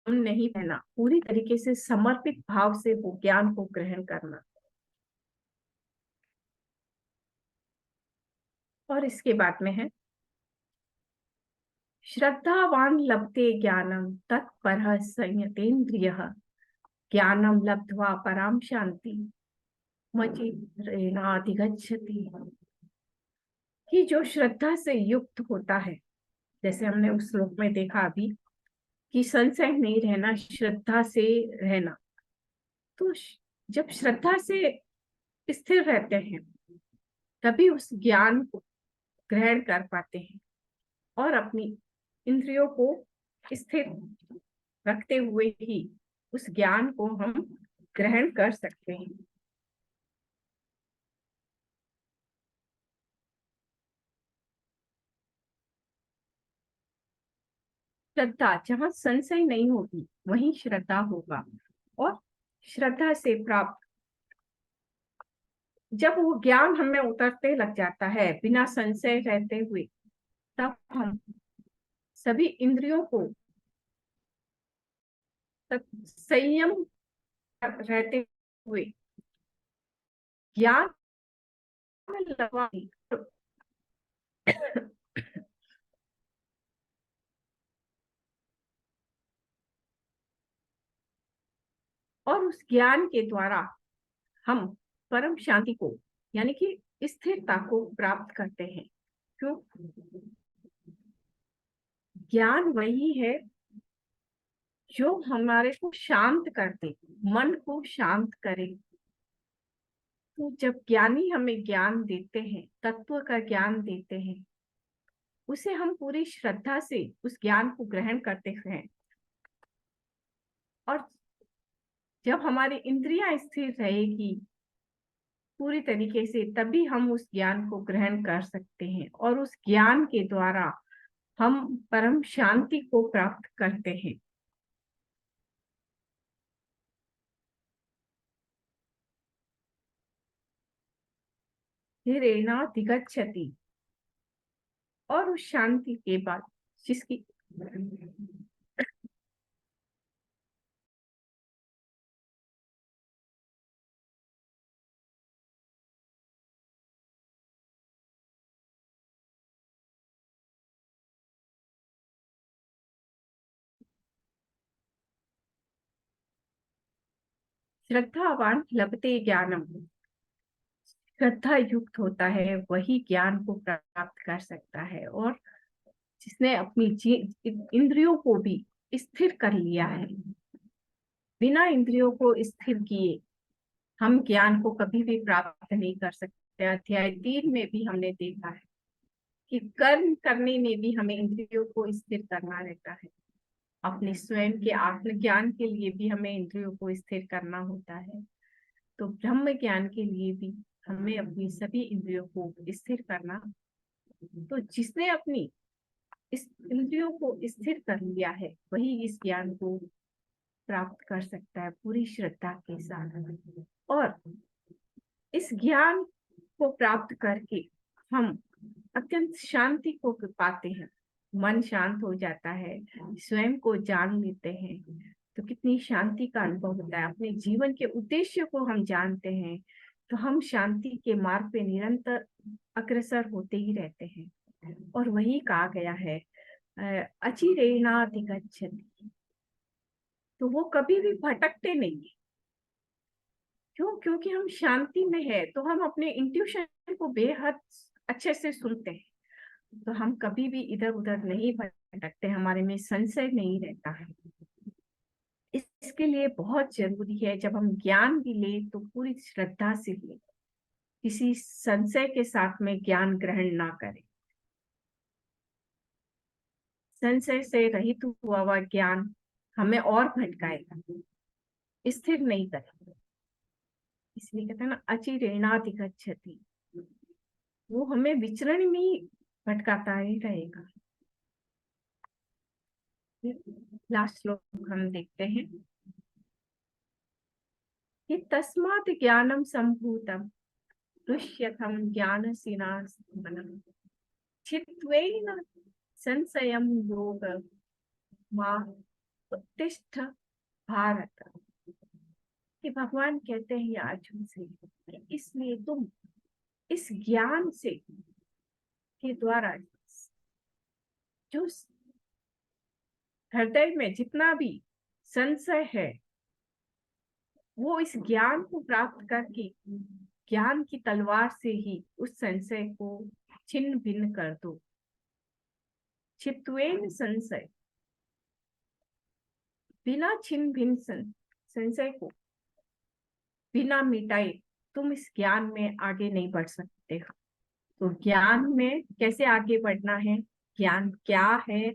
नहीं रहना, पूरी तरीके से समर्पित भाव से वो ज्ञान को ग्रहण करना। और इसके बाद में है श्रद्धावान लभते ज्ञानम तत्परः संयतेन्द्रियः ज्ञानम लब्ध्वा पराम शांति मचिरेणाधिगच्छति। कि जो श्रद्धा से युक्त होता है, जैसे हमने उस श्लोक में देखा अभी कि संशय नहीं रहना, श्रद्धा से रहना, तो जब श्रद्धा से स्थिर रहते हैं तभी उस ज्ञान को ग्रहण कर पाते हैं, और अपनी इंद्रियों को स्थिर रखते हुए ही उस ज्ञान को हम ग्रहण कर सकते हैं। श्रद्धा, जहाँ संशय नहीं होगी वहीं श्रद्धा होगा, और श्रद्धा से प्राप्त जब वो ज्ञान हमें उतरते लग जाता है बिना संशय रहते हुए, तब हम सभी इंद्रियों को संयम रहते हुए ज्ञान में लगा, और उस ज्ञान के द्वारा हम परम शांति को, यानी कि स्थिरता को प्राप्त करते हैं। क्यों? ज्ञान वही है जो हमारे को शांत कर दे, मन को शांत करे। तो जब ज्ञानी हमें ज्ञान देते हैं, तत्व का ज्ञान देते हैं, उसे हम पूरी श्रद्धा से उस ज्ञान को ग्रहण करते हैं, और जब हमारी इंद्रियां स्थिर रहेगी पूरी तरीके से, तभी हम उस ज्ञान को ग्रहण कर सकते हैं और उस ज्ञान के द्वारा हम परम शांति को प्राप्त करते हैं। धीरेणाधिगच्छति, और उस शांति के बाद जिसकी श्रद्धावान लभते ज्ञानम, श्रद्धा युक्त होता है वही ज्ञान को प्राप्त कर सकता है। और जिसने अपनी इंद्रियों को भी स्थिर कर लिया है, बिना इंद्रियों को स्थिर किए हम ज्ञान को कभी भी प्राप्त नहीं कर सकते। अध्याय 3 में भी हमने देखा है कि कर्म करने में भी हमें इंद्रियों को स्थिर करना रहता है। अपने स्वयं के आत्मज्ञान के लिए भी हमें इंद्रियों को स्थिर करना होता है, तो ब्रह्म ज्ञान के लिए भी हमें अपनी सभी इंद्रियों को स्थिर करना। तो जिसने अपनी इस इंद्रियों को स्थिर कर लिया है वही इस ज्ञान को प्राप्त कर सकता है पूरी श्रद्धा के साथ। और इस ज्ञान को प्राप्त करके हम अत्यंत शांति को पाते हैं, मन शांत हो जाता है, स्वयं को जान लेते हैं, तो कितनी शांति का अनुभव होता है। अपने जीवन के उद्देश्य को हम जानते हैं तो हम शांति के मार्ग पे निरंतर अग्रसर होते ही रहते हैं। और वही कहा गया है अचिरेणाधिगच्छति, तो वो कभी भी भटकते नहीं। क्यों? क्योंकि हम शांति में है, तो हम अपने इंट्यूशन को बेहद अच्छे से सुनते हैं, तो हम कभी भी इधर उधर नहीं भटकते, हमारे में संशय नहीं रहता है। इसके लिए बहुत जरूरी है जब हम ज्ञान भी ले तो पूरी श्रद्धा से ले, किसी संशय के साथ में ज्ञान ग्रहण ना करें। संशय से रहित हुआ हुआ ज्ञान हमें और भटकाएगा, स्थिर नहीं करेगा। इसलिए कहते हैं ना अचिरेणाधिगच्छति, वो हमें विचरण में ही भटकाता ही रहेगा। लास्ट श्लोक हम देखते हैं कि तस्मात् ज्ञानम संभूतम दृश्यतम ज्ञानसिनास्मनम् चित्त्वेन संशयं योग मा उत्तिष्ठ भारत। कि भगवान कहते हैं अर्जुन से कि इसलिए तुम इस ज्ञान से के द्वारा जो हृदय में जितना भी संशय है वो इस ज्ञान को प्राप्त करके ज्ञान की तलवार से ही उस संशय को छिन्न भिन्न कर दो। चित्त्वेन संशय, बिना छिन्न भिन्न संशय को बिना मिटाए तुम इस ज्ञान में आगे नहीं बढ़ सकते हो। तो ज्ञान में कैसे आगे बढ़ना है, ज्ञान क्या है,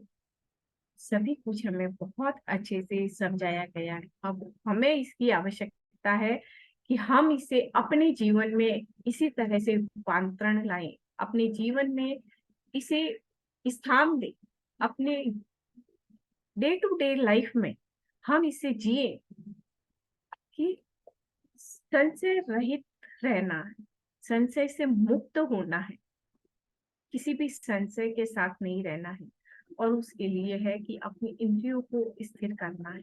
सभी कुछ हमें बहुत अच्छे से समझाया गया है। अब हमें इसकी आवश्यकता है कि हम इसे अपने जीवन में इसी तरह से रूपांतरण लाएं, अपने जीवन में इसे स्थान दें, अपने डे टू डे लाइफ में हम इसे जिए कि संशय रहित रहना है, संशय से मुक्त होना है, किसी भी संशय के साथ नहीं रहना है। और उसके लिए है कि अपनी इंद्रियों को स्थिर करना है।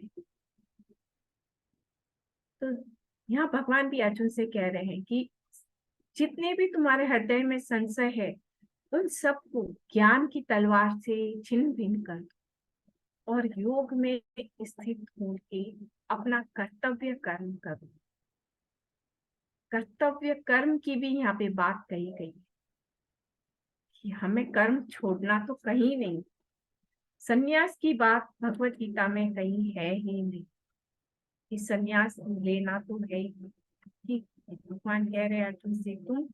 तो यहाँ भगवान भी अर्जुन से कह रहे हैं कि जितने भी तुम्हारे हृदय में संशय है उन सबको ज्ञान की तलवार से छिन्न भिन्न कर दो और योग में स्थित होके अपना कर्तव्य कर्म करो। कर्तव्य कर्म की भी यहाँ पे बात कही गई कि हमें कर्म छोड़ना तो कहीं नहीं, संन्यास की बात भगवत गीता में कहीं है ही नहीं कि संन्यास लेना तो है ही। कि भगवान कह रहे हैं अर्जुन से तुम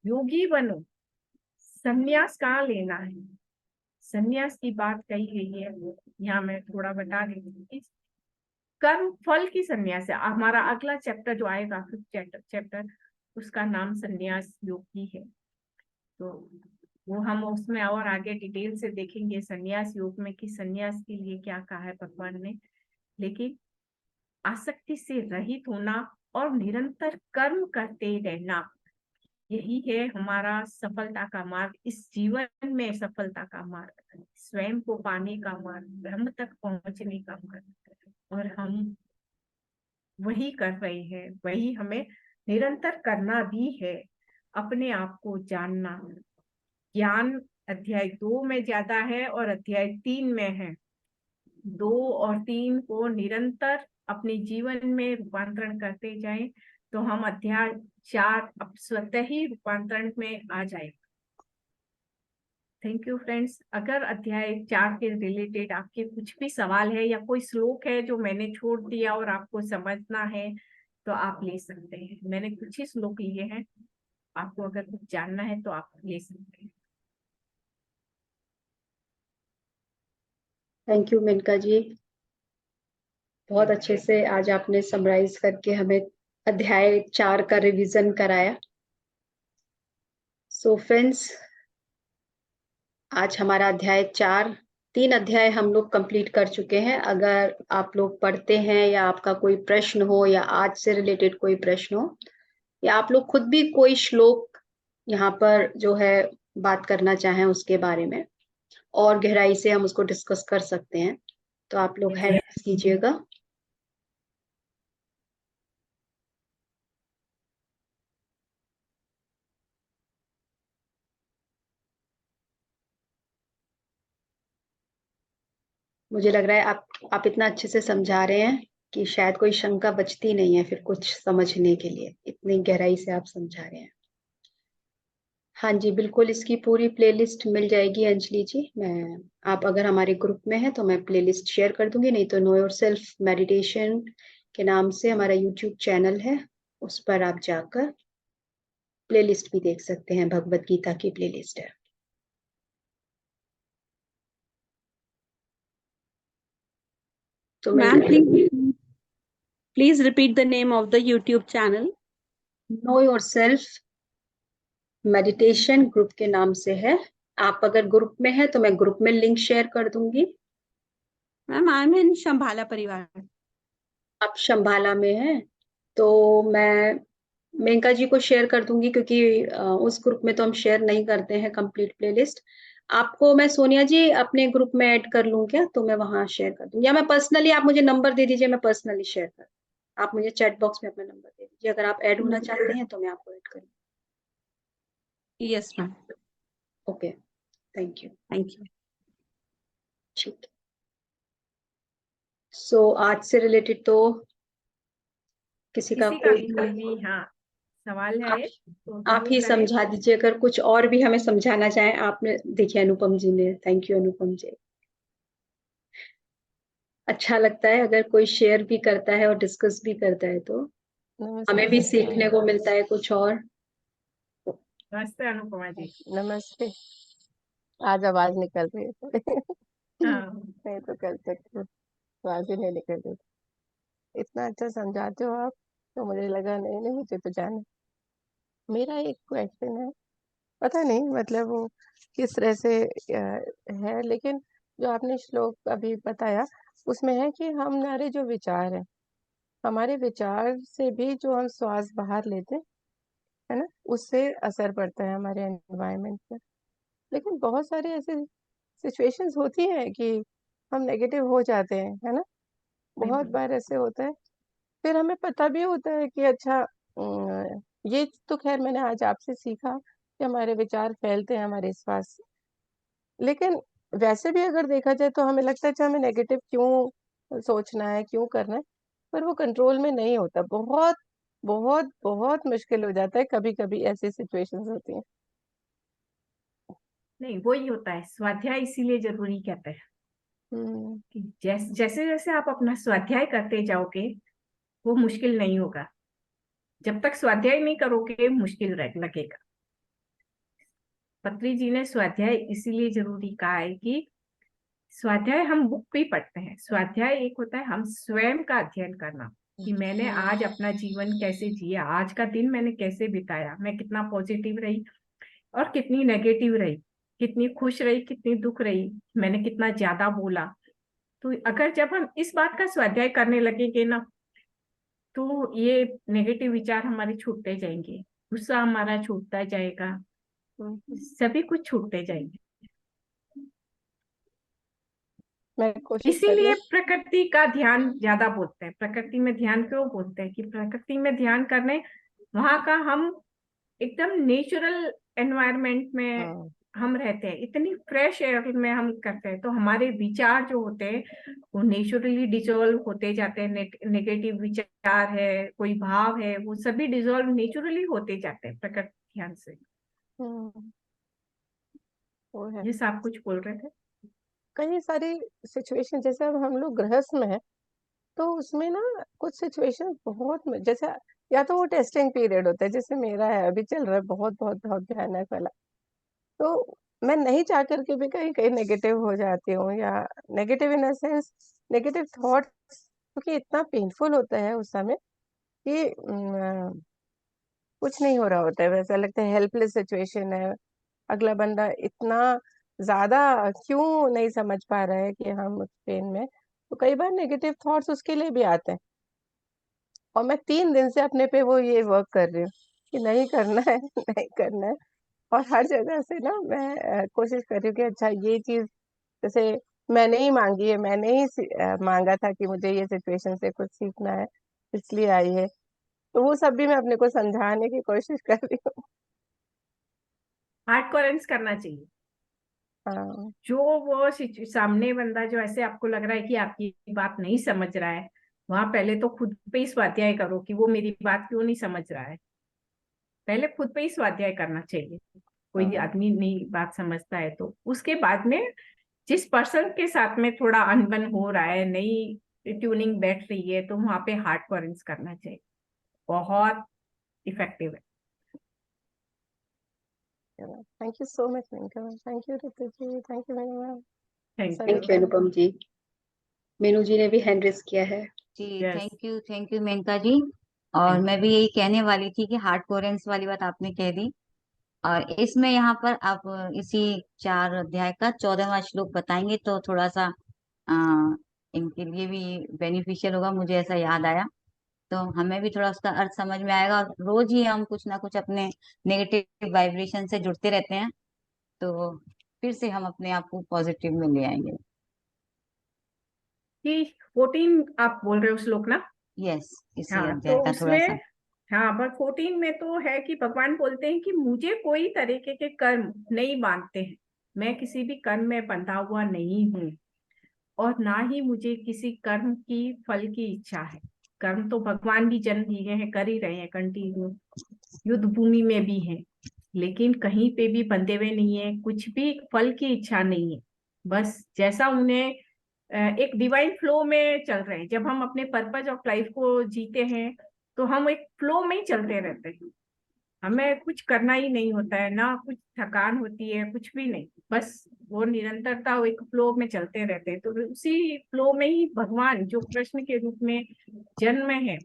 योगी बनो, संन्यास कहाँ लेना है। संन्यास की बात कही गई है, यहाँ मैं थोड़ा बता देती हूँ। कर्म फल की संन्यास है। हमारा अगला चैप्टर जो आएगा, फिफ्थ चैप्टर, उसका नाम संन्यास योग ही है। तो वो हम उसमें और आगे डिटेल से देखेंगे संन्यास योग में कि संन्यास के लिए क्या कहा है भगवान ने। लेकिन आसक्ति से रहित होना और निरंतर कर्म करते रहना, यही है हमारा सफलता का मार्ग, इस जीवन में सफलता का मार्ग, स्वयं को पाने का मार्ग, ब्रह्म तक पहुंचने का मार्ग। और हम वही कर रहे हैं, वही हमें निरंतर करना भी है, अपने आप को जानना। ज्ञान अध्याय 2 में ज्यादा है और अध्याय 3 में है। 2 और 3 को निरंतर अपने जीवन में रूपांतरण करते जाएं तो हम अध्याय 4 अब स्वतः ही रूपांतरण में आ जाए। Thank you friends. अगर अध्याय 4 के रिलेटेड आपके कुछ भी सवाल है या कोई श्लोक है जो मैंने छोड़ दिया और आपको समझना है तो आप ले सकते हैं। मैंने कुछ ही श्लोक लिए हैं, आपको अगर कुछ जानना है तो आप ले सकते हैं।
थैंक यू मेनका जी, बहुत अच्छे से आज आपने समराइज करके हमें अध्याय 4 का रिवीजन कराया। सो फ्रेंड्स, आज हमारा अध्याय 3 अध्याय हम लोग कंप्लीट कर चुके हैं। अगर आप लोग पढ़ते हैं या आपका कोई प्रश्न हो या आज से रिलेटेड कोई प्रश्न हो या आप लोग खुद भी कोई श्लोक यहाँ पर जो है बात करना चाहें उसके बारे में और गहराई से हम उसको डिस्कस कर सकते हैं, तो आप लोग हैंड रेज कीजिएगा। मुझे लग रहा है आप इतना अच्छे से समझा रहे हैं कि शायद कोई शंका बचती नहीं है फिर कुछ समझने के लिए, इतनी गहराई से आप समझा रहे हैं। हाँ जी बिल्कुल, इसकी पूरी प्लेलिस्ट मिल जाएगी अंजलि जी। आप अगर हमारे ग्रुप में हैं तो मैं प्लेलिस्ट शेयर कर दूंगी, नहीं तो नो योर सेल्फ मेडिटेशन के नाम से हमारा यूट्यूब चैनल है, उस पर आप जाकर प्लेलिस्ट भी देख सकते हैं, भगवत गीता की प्लेलिस्ट है। तो
Ma'am, please repeat the name of the YouTube channel.
Know your self meditation group के नाम से है। आप अगर ग्रुप में है तो मैं ग्रुप में लिंक शेयर कर दूंगी।
मैम, आई एम इन शंभाला परिवार।
आप शंभाला में हैं तो मैं मेनका जी को शेयर कर दूंगी, क्योंकि उस ग्रुप में तो हम शेयर नहीं करते हैं कंप्लीट प्लेलिस्ट। आपको मैं सोनिया जी अपने ग्रुप में ऐड कर लूं क्या, तो मैं वहां शेयर कर दूं, या मैं पर्सनली, आप मुझे नंबर दे दीजिए, मैं पर्सनली शेयर कर, आप मुझे चैट बॉक्स में अपना नंबर दे दीजिए, अगर आप ऐड होना चाहते हैं तो मैं आपको ऐड करूँ।
Yes, ma'am.
Okay, thank you.
Thank you.
ठीक। सो आज से रिलेटेड तो किसी का कोई
भी हाँ सवाल है तो
आप ही
जरूर करें।
समझा दीजिए, अगर कुछ और भी हमें समझाना चाहें। आपने देखिए अनुपम जी ने, थैंक यू अनुपम जी। अच्छा लगता है अगर कोई शेयर भी करता है और डिस्कस भी करता है, तो हमें भी सीखने को मिलता है कुछ और।
नमस्ते अनुपमा जी।
नमस्ते। आज आवाज निकल रही है थोड़ी।
हाँ
नहीं तो कल तक तो आवाज ही नहीं निकल रही। इतना अच्छा समझाते हो आप, तो मुझे लगा नहीं नहीं मुझे तो जाना। मेरा एक क्वेश्चन है, पता नहीं मतलब वो किस तरह से है, लेकिन जो आपने श्लोक अभी बताया उसमें है कि हमारे जो विचार है, हमारे विचार से भी जो हम श्वास बाहर लेते हैं, है ना, उससे असर पड़ता है हमारे एनवायरनमेंट पर। लेकिन बहुत सारे ऐसे सिचुएशंस होती है कि हम नेगेटिव हो जाते हैं, है ना, बहुत बार ऐसे होता है। फिर हमें पता भी होता है कि अच्छा ये तो खैर मैंने आज आपसे सीखा कि हमारे विचार फैलते हैं हमारे श्वास से। लेकिन वैसे भी अगर देखा जाए तो हमें लगता है अच्छा हमें नेगेटिव क्यों सोचना है, क्यों करना है, पर वो कंट्रोल में नहीं होता। बहुत बहुत बहुत मुश्किल हो जाता है, कभी कभी ऐसी सिचुएशंस होती हैं।
नहीं, वही होता है स्वाध्याय, इसीलिए जरूरी कहते हैं कि जैसे जैसे आप अपना स्वाध्याय करते जाओगे वो मुश्किल नहीं होगा। जब तक स्वाध्याय नहीं करोगे मुश्किल लगेगा। पत्री जी ने स्वाध्याय इसीलिए जरूरी कहा है कि स्वाध्याय हम बुक भी पढ़ते हैं, स्वाध्याय एक होता है हम स्वयं का अध्ययन करना कि मैंने आज अपना जीवन कैसे जिया, आज का दिन मैंने कैसे बिताया, मैं कितना पॉजिटिव रही और कितनी नेगेटिव रही, कितनी खुश रही, कितनी दुख रही, मैंने कितना ज्यादा बोला। तो अगर जब हम इस बात का स्वाध्याय करने लगेंगे ना, तो ये नेगेटिव विचार हमारे छूटते जाएंगे, गुस्सा हमारा छूटता जाएगा, सभी कुछ छूटते जाएंगे।
मैं कोशिश कर रही
इसीलिए
हूँ।
प्रकृति का ध्यान ज्यादा बोलते हैं। प्रकृति में ध्यान क्यों बोलते हैं कि प्रकृति में ध्यान करने वहां का हम एकदम नेचुरल एनवायरनमेंट में
हाँ
हम रहते हैं, इतनी फ्रेश एयर में हम करते हैं, तो हमारे विचार जो होते हैं वो नेचुरली डिसॉल्व होते जाते हैं। नेगेटिव विचार है, कोई भाव है, वो सभी डिसॉल्व नेचुरली होते जाते हैं प्रकृति ध्यान से।
वो है।
ये सब कुछ बोल रहे थे।
कई सारी सिचुएशन, जैसे अब हम लोग गृहस्थ में है, तो उसमें ना कुछ सिचुएशन बहुत जैसे, या तो वो टेस्टिंग पीरियड होता है, जैसे मेरा है अभी चल रहा है, बहुत बहुत बहुत भयानक वाला। तो मैं नहीं चाह करके भी कहीं कहीं नेगेटिव हो जाती हूँ, या negative in sense negative thought, क्योंकि इतना पेनफुल होता है उस समय कि कुछ नहीं हो रहा होता है, वैसा लगता है हेल्पलेस सिचुएशन है। अगला बंदा इतना ज्यादा क्यों नहीं समझ पा रहा है कि हम उस पेन में, तो कई बार नेगेटिव थॉट्स उसके लिए भी आते हैं। और मैं 3 दिन से अपने पे वो ये वर्क कर रही हूँ कि नहीं करना है, नहीं करना है। और हर जगह से ना मैं कोशिश कर रही हूँ कि अच्छा ये चीज, जैसे मैंने ही मांगी है, मैंने ही मांगा था कि मुझे ये सिचुएशन से कुछ सीखना है, इसलिए आई है। तो वो सब भी मैं अपने को समझाने की कोशिश कर रही हूँ।
हार्ड कोरेंस करना चाहिए।
हाँ
जो वो सामने बंदा जो ऐसे आपको लग रहा है कि आपकी बात नहीं समझ रहा है, वहां पहले तो खुद पे ही स्वाध्याय करो कि वो मेरी बात क्यों नहीं समझ रहा है। पहले खुद पे ही स्वाध्याय करना चाहिए। कोई
हाँ
आदमी नहीं बात समझता है तो उसके बाद में जिस पर्सन के साथ में थोड़ा अनबन हो रहा है, नई ट्यूनिंग बैठ रही है, तो वहां पे हार्ड कोरेंस करना चाहिए। बहुत इफेक्टिव है।
Thank you so much Menka, thank you Ritu ji, thank you very much.
Thank
thank
you.
You Anupam ji. Meenu ji ने भी हैंड रेस किया है।
जी
yes.
Thank you Menka ji. और मैं भी यही कहने वाली थी कि हार्ड कोरेंस वाली बात आपने कह दी। और इसमें यहाँ पर आप इसी 4 अध्याय का 14वां श्लोक बताएंगे तो थोड़ा सा आ, इनके लिए भी बेनिफिशियल होगा, मुझे ऐसा याद आया। तो हमें भी थोड़ा उसका अर्थ समझ में आएगा, और रोज ही हम कुछ ना कुछ अपने नेगेटिव वाइब्रेशन से जुड़ते रहते हैं, तो फिर से हम अपने आप को पॉजिटिव में ले आएंगे।
कि 14 आप बोल रहे हो श्लोक ना?
यस, इसी
हाँ,
अध्याय
तो
का थोड़ा
उसमें
सा।
हाँ पर 14 में तो है कि भगवान बोलते हैं कि मुझे कोई तरीके के कर्म नहीं बांधते हैं, मैं किसी भी कर्म में बंधा हुआ नहीं हूँ, और ना ही मुझे किसी कर्म की फल की इच्छा है। कर्म तो भगवान भी जन्म दिए हैं, कर ही रहे हैं कंटिन्यू, युद्ध भूमि में भी हैं, लेकिन कहीं पे भी बंधे हुए नहीं है, कुछ भी फल की इच्छा नहीं है। बस जैसा उन्हें एक डिवाइन फ्लो में चल रहे हैं। जब हम अपने पर्पज ऑफ लाइफ को जीते हैं तो हम एक फ्लो में ही चलते रहते हैं, हमें कुछ करना ही नहीं होता है, ना कुछ थकान होती है, कुछ भी नहीं, बस वो निरंतरता, वो एक फ्लो में चलते रहते हैं। तो उसी फ्लो में ही भगवान जो कृष्ण के रूप में जन्म है,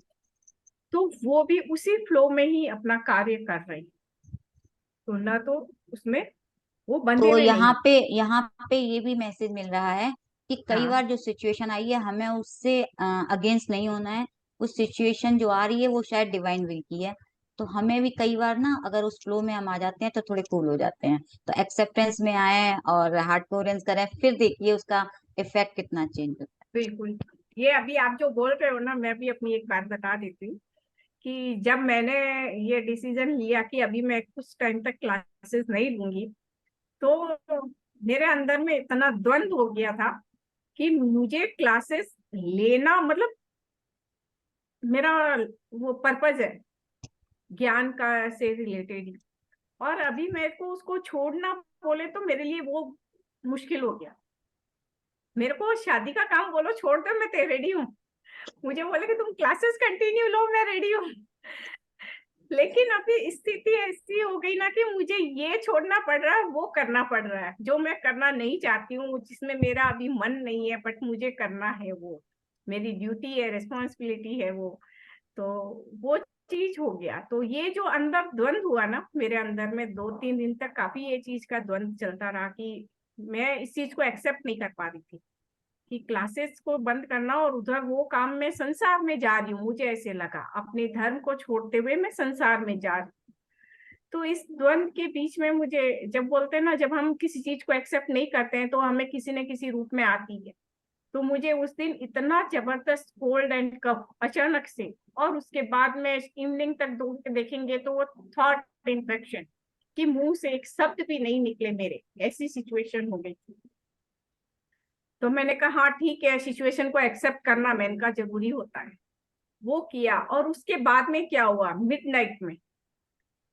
तो वो भी उसी फ्लो में ही अपना कार्य कर रहे हैं, तो ना तो उसमें वो बंधे
तो
हुए नहीं है।
यहाँ पे ये भी मैसेज मिल रहा है कि कई
हाँ
बार जो सिचुएशन आई है हमें उससे अगेंस्ट नहीं होना है। उस सिचुएशन जो आ रही है वो शायद डिवाइन विल की है, तो हमें भी कई बार ना अगर उस फ्लो में हम आ जाते हैं तो थोड़े कूल हो जाते हैं। तो एक्सेप्टेंस में आए और हार्ड कोरेंस करें, फिर देखिए उसका इफेक्ट कितना चेंज होता है।
बिल्कुल। ये अभी आप जो बोल रहे हो ना, मैं भी अपनी एक बात बता देती हूँ कि जब मैंने ये डिसीजन लिया कि अभी मैं कुछ टाइम तक क्लासेस नहीं लूंगी, तो मेरे अंदर में इतना द्वंद हो गया था कि मुझे क्लासेस लेना मतलब मेरा वो पर्पज है ज्ञान का से रिलेटेड, और अभी मेरे को उसको छोड़ना बोले तो मेरे लिए वो मुश्किल हो गया। मेरे को शादी का काम बोलो छोड़ दो, मैं रेडी हूँ। मुझे बोले कि तुम क्लासेस कंटिन्यू लो, मैं रेडी हूँ। लेकिन अभी स्थिति ऐसी हो गई ना कि मुझे ये छोड़ना पड़ रहा है, वो करना पड़ रहा है जो मैं करना नहीं चाहती हूँ, जिसमें मेरा अभी मन नहीं है, बट मुझे करना है, वो मेरी ड्यूटी है, रिस्पॉन्सिबिलिटी है वो। तो वो चीज हो गया। तो ये जो अंदर द्वंद हुआ ना मेरे अंदर में, 2-3 दिन तक काफी ये चीज का द्वंद चलता रहा कि मैं इस चीज को एक्सेप्ट नहीं कर पा रही थी कि क्लासेस को बंद करना और उधर वो काम में संसार में जा रही हूँ। मुझे ऐसे लगा अपने धर्म को छोड़ते हुए मैं संसार में जा रही हूँ। तो इस द्वंद के बीच में मुझे, जब बोलते हैं ना, जब हम किसी चीज को एक्सेप्ट नहीं करते हैं तो हमें किसी न किसी रूप में आती है। तो मुझे उस दिन इतना जबरदस्त कोल्ड एंड कफ अचानक से, और उसके बाद में इवनिंग तक देखेंगे तो वो थॉट इन्फेक्शन कि मुंह से एक शब्द भी नहीं निकले मेरे, ऐसी सिचुएशन हो गई थी। तो मैंने कहा हाँ ठीक है, सिचुएशन को एक्सेप्ट करना मैंने कहा जरूरी होता है। वो किया, और उसके बाद में क्या हुआ, मिडनाइट में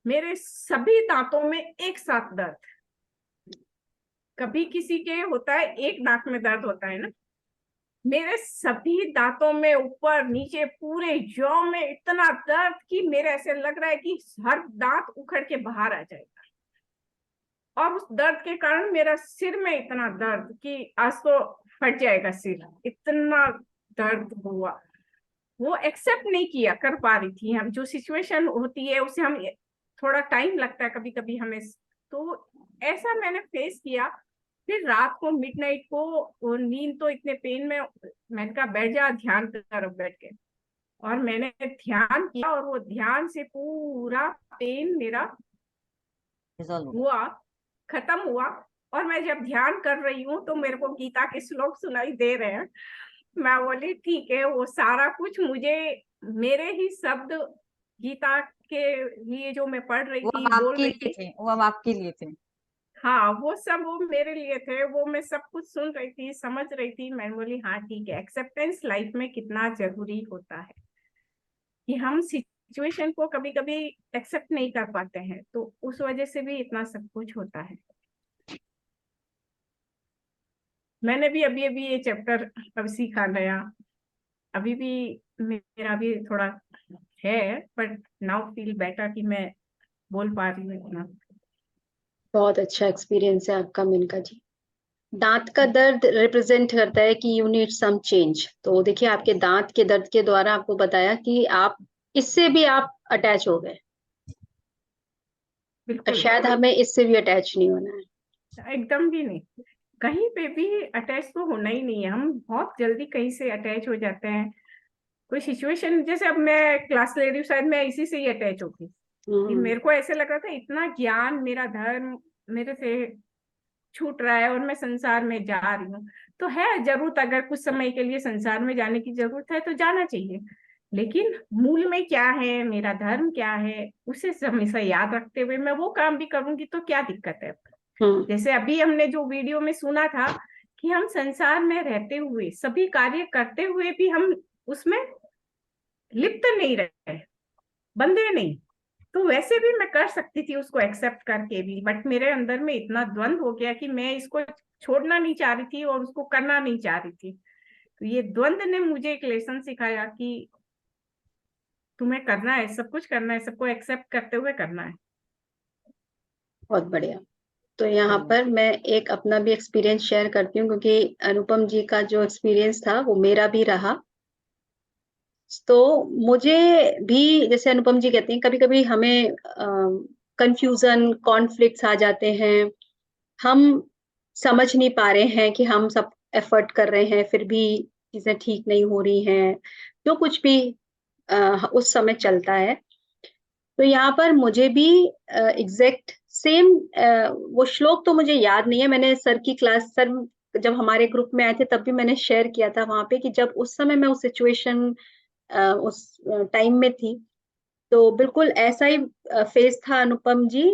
मेरे सभी दांतों में एक साथ दर्द। कभी किसी के होता है एक दांत में दर्द होता है ना, मेरे सभी दांतों में ऊपर नीचे पूरे जॉ में इतना दर्द कि मेरे ऐसे लग रहा है कि हर दांत उखड़ के बाहर आ जाएगा। और उस दर्द के कारण मेरा सिर में इतना दर्द कि आज तो फट जाएगा सिर, इतना दर्द हुआ। वो एक्सेप्ट नहीं किया कर पा रही थी। हम जो सिचुएशन होती है उसे हम, थोड़ा टाइम लगता है कभी कभी हमें। तो ऐसा मैंने फेस किया। फिर रात को मिडनाइट को नींद तो इतने पेन में, मैंने कहा बैठ जा ध्यान कर, बैठ के। और मैंने ध्यान किया और वो ध्यान से पूरा पेन मेरा
रिजॉल्व
हुआ, खत्म हुआ। और मैं जब ध्यान कर रही हूँ तो मेरे को गीता के श्लोक सुनाई दे रहे हैं। मैं बोली ठीक है, वो सारा कुछ मुझे, मेरे ही शब्द गीता के लिए जो मैं पढ़ रही
वो
थी,
अब
बोल
आपके
रही
लिए
थी,
थे, वो अब आपके लिए थे।
हाँ वो सब वो मेरे लिए थे। वो मैं सब कुछ सुन रही थी, समझ रही थी। मैं बोली हाँ ठीक है, एक्सेप्टेंस लाइफ में कितना जरूरी होता है कि हम सिचुएशन को कभी कभी एक्सेप्ट नहीं कर पाते हैं, तो उस वजह से भी इतना सब कुछ होता है। मैंने भी अभी अभी ये चैप्टर अब सीखा नया। अभी भी मेरा भी थोड़ा है, बट नाउ फील बेटर कि मैं बोल पा रही हूँ इतना।
बहुत अच्छा एक्सपीरियंस है आपका मेनका जी। दांत का दर्द रिप्रेजेंट करता है कि यू नीड सम चेंज। तो देखिए आपके दांत के दर्द के द्वारा आपको बताया कि आप इससे भी आप अटैच हो गए, और
बिल्कुल,
शायद हमें इससे भी अटैच नहीं होना है।
एकदम भी नहीं। कहीं पे भी अटैच तो होना ही नहीं है। हम बहुत जल्दी कहीं से अटैच हो जाते हैं। कोई सिचुएशन, जैसे अब मैं क्लास ले रही हूँ, शायद मैं इसी से ही अटैच होती कि मेरे को ऐसे लग रहा था इतना ज्ञान, मेरा धर्म मेरे से छूट रहा है और मैं संसार में जा रही हूँ। तो है जरूरत, अगर कुछ समय के लिए संसार में जाने की जरूरत है तो जाना चाहिए, लेकिन मूल में क्या है, मेरा धर्म क्या है, उसे हमेशा याद रखते हुए मैं वो काम भी करूंगी तो क्या दिक्कत है। जैसे अभी हमने जो वीडियो में सुना था कि हम संसार में रहते हुए, सभी कार्य करते हुए भी हम उसमें लिप्त नहीं रहे, बंधे नहीं। तो वैसे भी मैं कर सकती थी उसको एक्सेप्ट करके भी, बट मेरे अंदर में इतना द्वंद हो गया कि मैं इसको छोड़ना नहीं चाह रही थी और उसको करना नहीं चाह रही थी। तो ये द्वंद ने मुझे एक लेसन सिखाया कि तुम्हें करना है, सब कुछ करना है, सबको एक्सेप्ट करते हुए करना है।
बहुत बढ़िया। तो यहाँ पर मैं एक अपना भी एक्सपीरियंस शेयर करती हूँ, क्योंकि अनुपम जी का जो एक्सपीरियंस था वो मेरा भी रहा। तो मुझे भी, जैसे अनुपम जी कहते हैं, कभी कभी हमें कंफ्यूजन, कॉन्फ्लिक्ट्स आ जाते हैं। हम समझ नहीं पा रहे हैं कि हम सब एफर्ट कर रहे हैं फिर भी चीजें ठीक नहीं हो रही हैं, जो कुछ भी उस समय चलता है। तो यहाँ पर मुझे भी एग्जैक्ट सेम वो श्लोक तो मुझे याद नहीं है। मैंने सर की क्लास, सर जब हमारे ग्रुप में आए थे तब भी मैंने शेयर किया था वहां पे कि जब उस समय मैं उस सिचुएशन, उस टाइम में थी, तो बिल्कुल ऐसा ही फेस था अनुपम जी।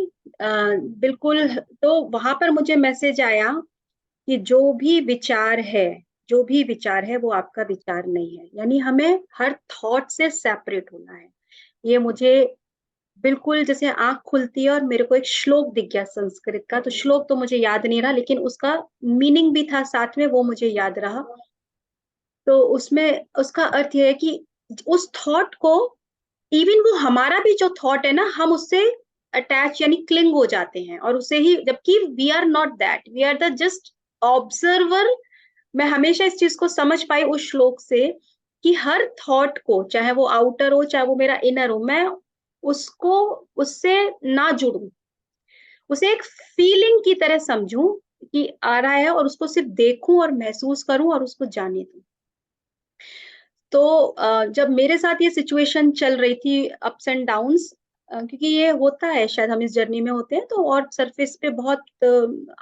बिल्कुल। तो वहां पर मुझे मैसेज आया कि जो भी विचार है वो आपका विचार नहीं है, यानी हमें हर थॉट से सेपरेट होना है। ये मुझे बिल्कुल जैसे आंख खुलती है और मेरे को एक श्लोक दिख गया संस्कृत का। तो श्लोक तो मुझे याद नहीं रहा, लेकिन उसका मीनिंग भी था साथ में, वो मुझे याद रहा। तो उसमें उसका अर्थ यह है कि उस थॉट को इवन वो हमारा भी जो थॉट है ना, हम उससे अटैच यानी क्लिंग हो जाते हैं और उसे ही, जबकि we are not that, we are the just observer. मैं हमेशा इस चीज को समझ पाई उस श्लोक से कि हर थॉट को, चाहे वो आउटर हो चाहे वो मेरा इनर हो, मैं उसको, उससे ना जुड़ूं, उसे एक फीलिंग की तरह समझूं कि आ रहा है, और उसको सिर्फ देखूं और महसूस करूं और उसको जाने दूं। तो जब मेरे साथ ये सिचुएशन चल रही थी, अप्स एंड डाउन्स, क्योंकि ये होता है, शायद हम इस जर्नी में होते हैं तो, और सरफेस पे बहुत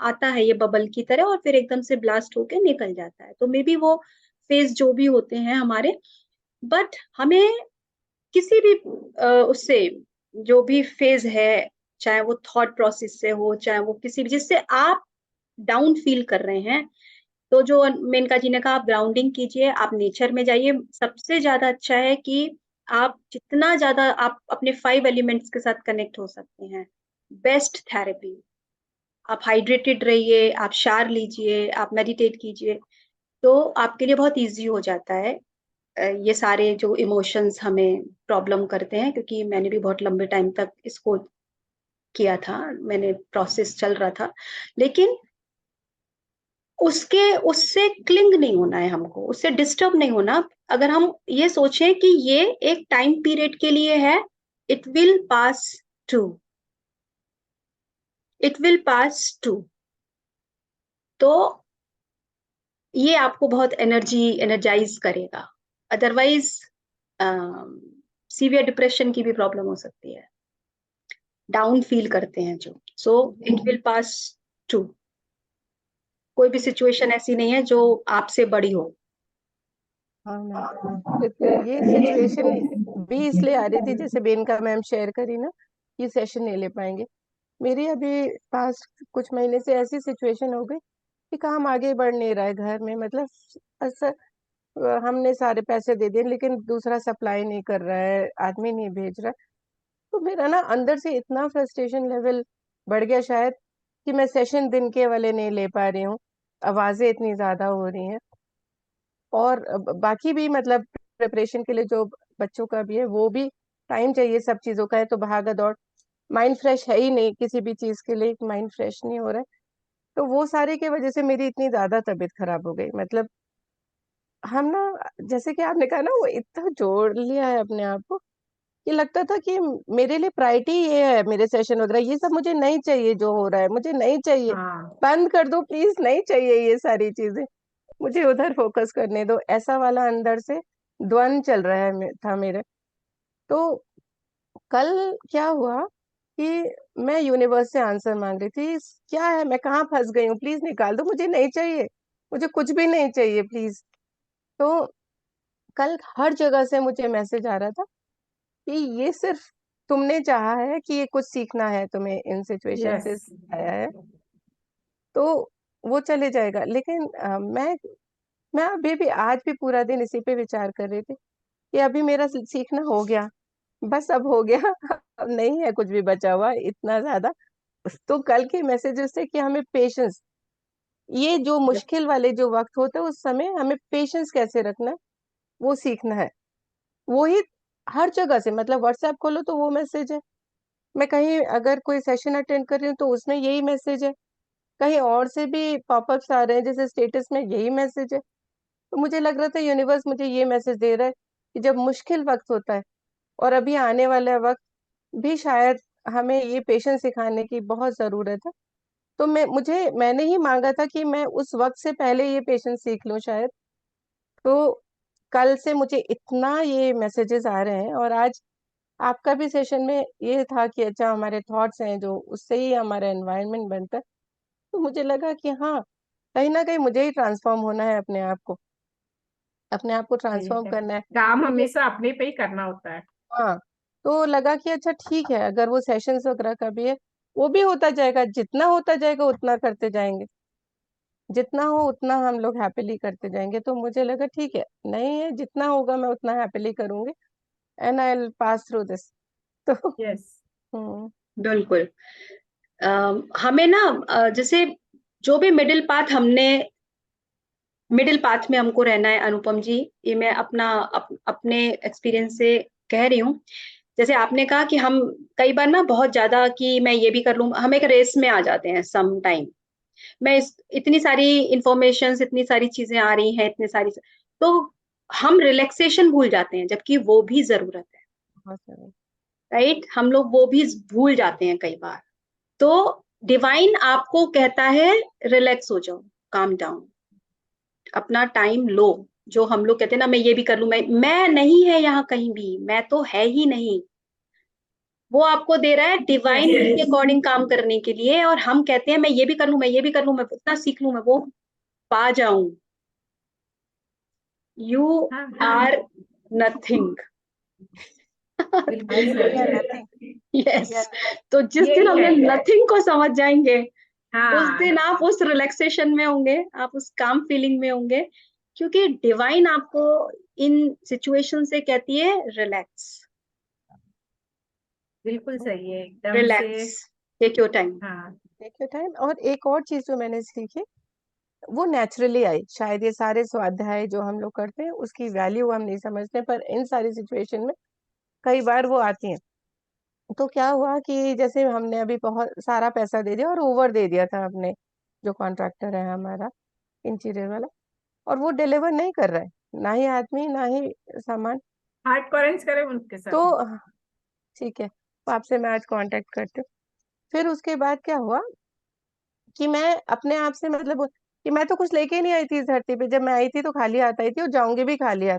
आता है ये बबल की तरह, और फिर एकदम से ब्लास्ट होके निकल जाता है। तो मे बी वो फेज जो भी होते हैं हमारे, बट हमें किसी भी उससे, जो भी फेज है, चाहे वो थॉट प्रोसेस से हो, चाहे वो किसी भी, जिससे आप डाउन फील कर रहे हैं, तो जो मेनका जी ने कहा, आप ग्राउंडिंग कीजिए, आप नेचर में जाइए। सबसे ज्यादा अच्छा है कि आप जितना ज्यादा आप अपने 5 एलिमेंट्स के साथ कनेक्ट हो सकते हैं, बेस्ट थेरेपी। आप हाइड्रेटेड रहिए, आप शार लीजिए, आप मेडिटेट कीजिए, तो आपके लिए बहुत इजी हो जाता है ये सारे जो इमोशंस हमें प्रॉब्लम करते हैं। क्योंकि मैंने भी बहुत लंबे टाइम तक इसको किया था, मैंने प्रोसेस चल रहा था, लेकिन उसके, उससे क्लिंग नहीं होना है हमको, उससे डिस्टर्ब नहीं होना। अगर हम ये सोचें कि ये एक टाइम पीरियड के लिए है, it will pass too, it will pass too, तो ये आपको बहुत एनर्जाइज करेगा। अदरवाइज सीवियर डिप्रेशन की भी प्रॉब्लम हो सकती है, डाउन फील करते हैं जो। So it will pass too. कोई भी सिचुएशन ऐसी नहीं है जो आपसे बड़ी हो।
हाँ मैम, ये सिचुएशन भी इसलिए आ रही थी, जैसे बेनका मैम शेयर करी ना, ये सेशन नहीं ले पाएंगे। मेरी अभी पास्ट कुछ महीने से ऐसी सिचुएशन हो गई कि काम आगे बढ़ नहीं रहा है घर में, मतलब ऐसा, हमने सारे पैसे दे दिए लेकिन दूसरा सप्लाई नहीं कर रहा है, आदमी नहीं भेज रहा। तो मेरा ना अंदर से इतना फ्रस्ट्रेशन लेवल बढ़ गया शायद, कि मैं सेशन दिन के वाले नहीं ले पा रही हूँ, आवाजें इतनी ज्यादा हो रही हैं। और बाकी भी मतलब प्रिपरेशन के लिए जो बच्चों का भी है, वो भी टाइम चाहिए, सब चीजों का है, तो भागा दौड़, माइंड फ्रेश है ही नहीं किसी भी चीज के लिए, माइंड फ्रेश नहीं हो रहा है। तो वो सारे की वजह से मेरी इतनी ज्यादा तबीयत खराब हो गई। मतलब हम ना, जैसे कि आपने कहा ना, वो इतना जोड़ लिया है अपने आप को कि लगता था कि मेरे लिए प्रायोरिटी ये है, मेरे सेशन वगैरह ये सब मुझे नहीं चाहिए, जो हो रहा है मुझे नहीं चाहिए,
हाँ।
बंद कर दो प्लीज, नहीं चाहिए ये सारी चीजें, मुझे उधर फोकस करने दो। ऐसा वाला अंदर से द्वंद चल रहा है था मेरे। तो कल क्या हुआ कि मैं यूनिवर्स से आंसर मांग रही थी, क्या है, मैं कहाँ फंस गई हूँ, प्लीज निकाल दो, मुझे नहीं चाहिए, मुझे कुछ भी नहीं चाहिए प्लीज। तो कल हर जगह से मुझे मैसेज आ रहा था कि ये सिर्फ तुमने चाहा है, कि ये कुछ सीखना है तुम्हें, इन सिचुएशन से
यस।
आया है, तो वो चले जाएगा। लेकिन मैं अभी भी, आज भी पूरा दिन इसी पे विचार कर रही थी कि अभी मेरा सीखना हो गया, बस अब हो गया अब नहीं है कुछ भी बचा हुआ इतना ज्यादा। तो कल के मैसेजेस से कि हमें पेशेंस, ये जो मुश्किल वाले जो वक्त होते हैं उस समय हमें पेशेंस कैसे रखना है, वो सीखना है। वो ही हर जगह से, मतलब व्हाट्सएप खोलो तो वो मैसेज है, मैं कहीं अगर कोई सेशन अटेंड कर रही हूँ तो उसमें यही मैसेज है, कहीं और से भी पॉपअप्स आ रहे हैं जैसे स्टेटस में यही मैसेज है। तो मुझे लग रहा था यूनिवर्स मुझे ये मैसेज दे रहा है कि जब मुश्किल वक्त होता है, और अभी आने वाला वक्त भी शायद, हमें ये पेशेंस सिखाने की बहुत जरूरत है। तो मैंने ही मांगा था कि मैं उस वक्त से पहले ये पेशेंस सीख लूं शायद। तो कल से मुझे इतना ये मैसेजेस आ रहे हैं, और आज आपका भी सेशन में ये था कि अच्छा, हमारे थॉट्स हैं जो, उससे ही हमारा एनवायरनमेंट बनता है। तो मुझे लगा कि हाँ, कहीं ना कहीं मुझे ही ट्रांसफॉर्म होना है, अपने आप को
सही
ट्रांसफॉर्म
है,
करना है।
काम
मुझे,
हमेशा अपने पे ही करना होता है।
हाँ, तो लगा कि अच्छा ठीक है, अगर वो सेशंस वगैरह का भी है, वो भी होता जाएगा, जितना होता जाएगा उतना करते जाएंगे, जितना हो उतना हम लोग हैप्पीली करते जाएंगे। तो मुझे लगा ठीक है, नहीं है, जितना होगा मैं उतना हैप्पीली करूंगी, and I will pass through this. तो
यस।
हम्म,
बिल्कुल। हमें ना जैसे जो भी मिडिल पाथ में हमको रहना है अनुपम जी, ये मैं अपने एक्सपीरियंस से कह रही हूँ जैसे आपने कहा कि हम कई बार ना बहुत ज्यादा कि मैं ये भी कर लूं, हम एक रेस में आ जाते हैं सम टाइम। इतनी सारी इंफॉर्मेशन, इतनी सारी चीजें आ रही हैं, इतनी सारी, तो हम रिलैक्सेशन भूल जाते हैं, जबकि वो भी जरूरत है।
बहुत सारे।
राइट, हम लोग वो भी भूल जाते हैं कई बार। तो डिवाइन आपको कहता है रिलैक्स हो जाओ, काम डाउन, अपना टाइम लो। जो हम लोग कहते हैं ना, मैं ये भी कर लूं, मैं नहीं है यहाँ कहीं भी, मैं तो है ही नहीं। वो आपको दे रहा है डिवाइन
Yes.
के अकॉर्डिंग काम करने के लिए, और हम कहते हैं मैं ये भी कर लूं, मैं ये भी कर लूं, मैं इतना सीख लूं, मैं वो पा जाऊं। यू
हाँ
आर नथिंग।
बिल्कुल
We are
सही।
nothing.
यस। तो जिस दिन
यही
हम
है।
नथिंग को समझ जाएंगे, उस
हाँ
दिन आप उस रिलैक्सेशन में होंगे, आप उस काम फीलिंग में होंगे, क्योंकि डिवाइन आपको इन सिचुएशन से कहती है रिलैक्स,
बिल्कुल सही है एकदम से।
Relax, take your time.
हाँ
देखिए टाइम। और एक और चीज जो मैंने सीखी, वो नेचुरली आई। शायद ये सारे स्वाध्याय जो हम लोग करते हैं उसकी वैल्यू हम नहीं समझते, पर इन सारी सिचुएशन में कई बार वो आती हैं। तो क्या हुआ कि जैसे हमने अभी बहुत सारा पैसा दे दिया और ओवर दे दिया था अपने जो कॉन्ट्रैक्टर है हमारा, इंटीरियर वाला, और वो डिलीवर नहीं कर रहा है, ना ही आदमी ना ही सामान।
हार्ड कॉरेंस करें उनके साथ।
तो ठीक है, तो आपसे मैं आज कांटेक्ट करती हूँ। फिर उसके बाद क्या हुआ कि मैं अपने आप से मतलब कि मैं तो कुछ लेके ही नहीं आई थी इस धरती पे। जब मैं आई थी तो खाली हाथ आई थी और जाऊंगी भी खाली हाथ।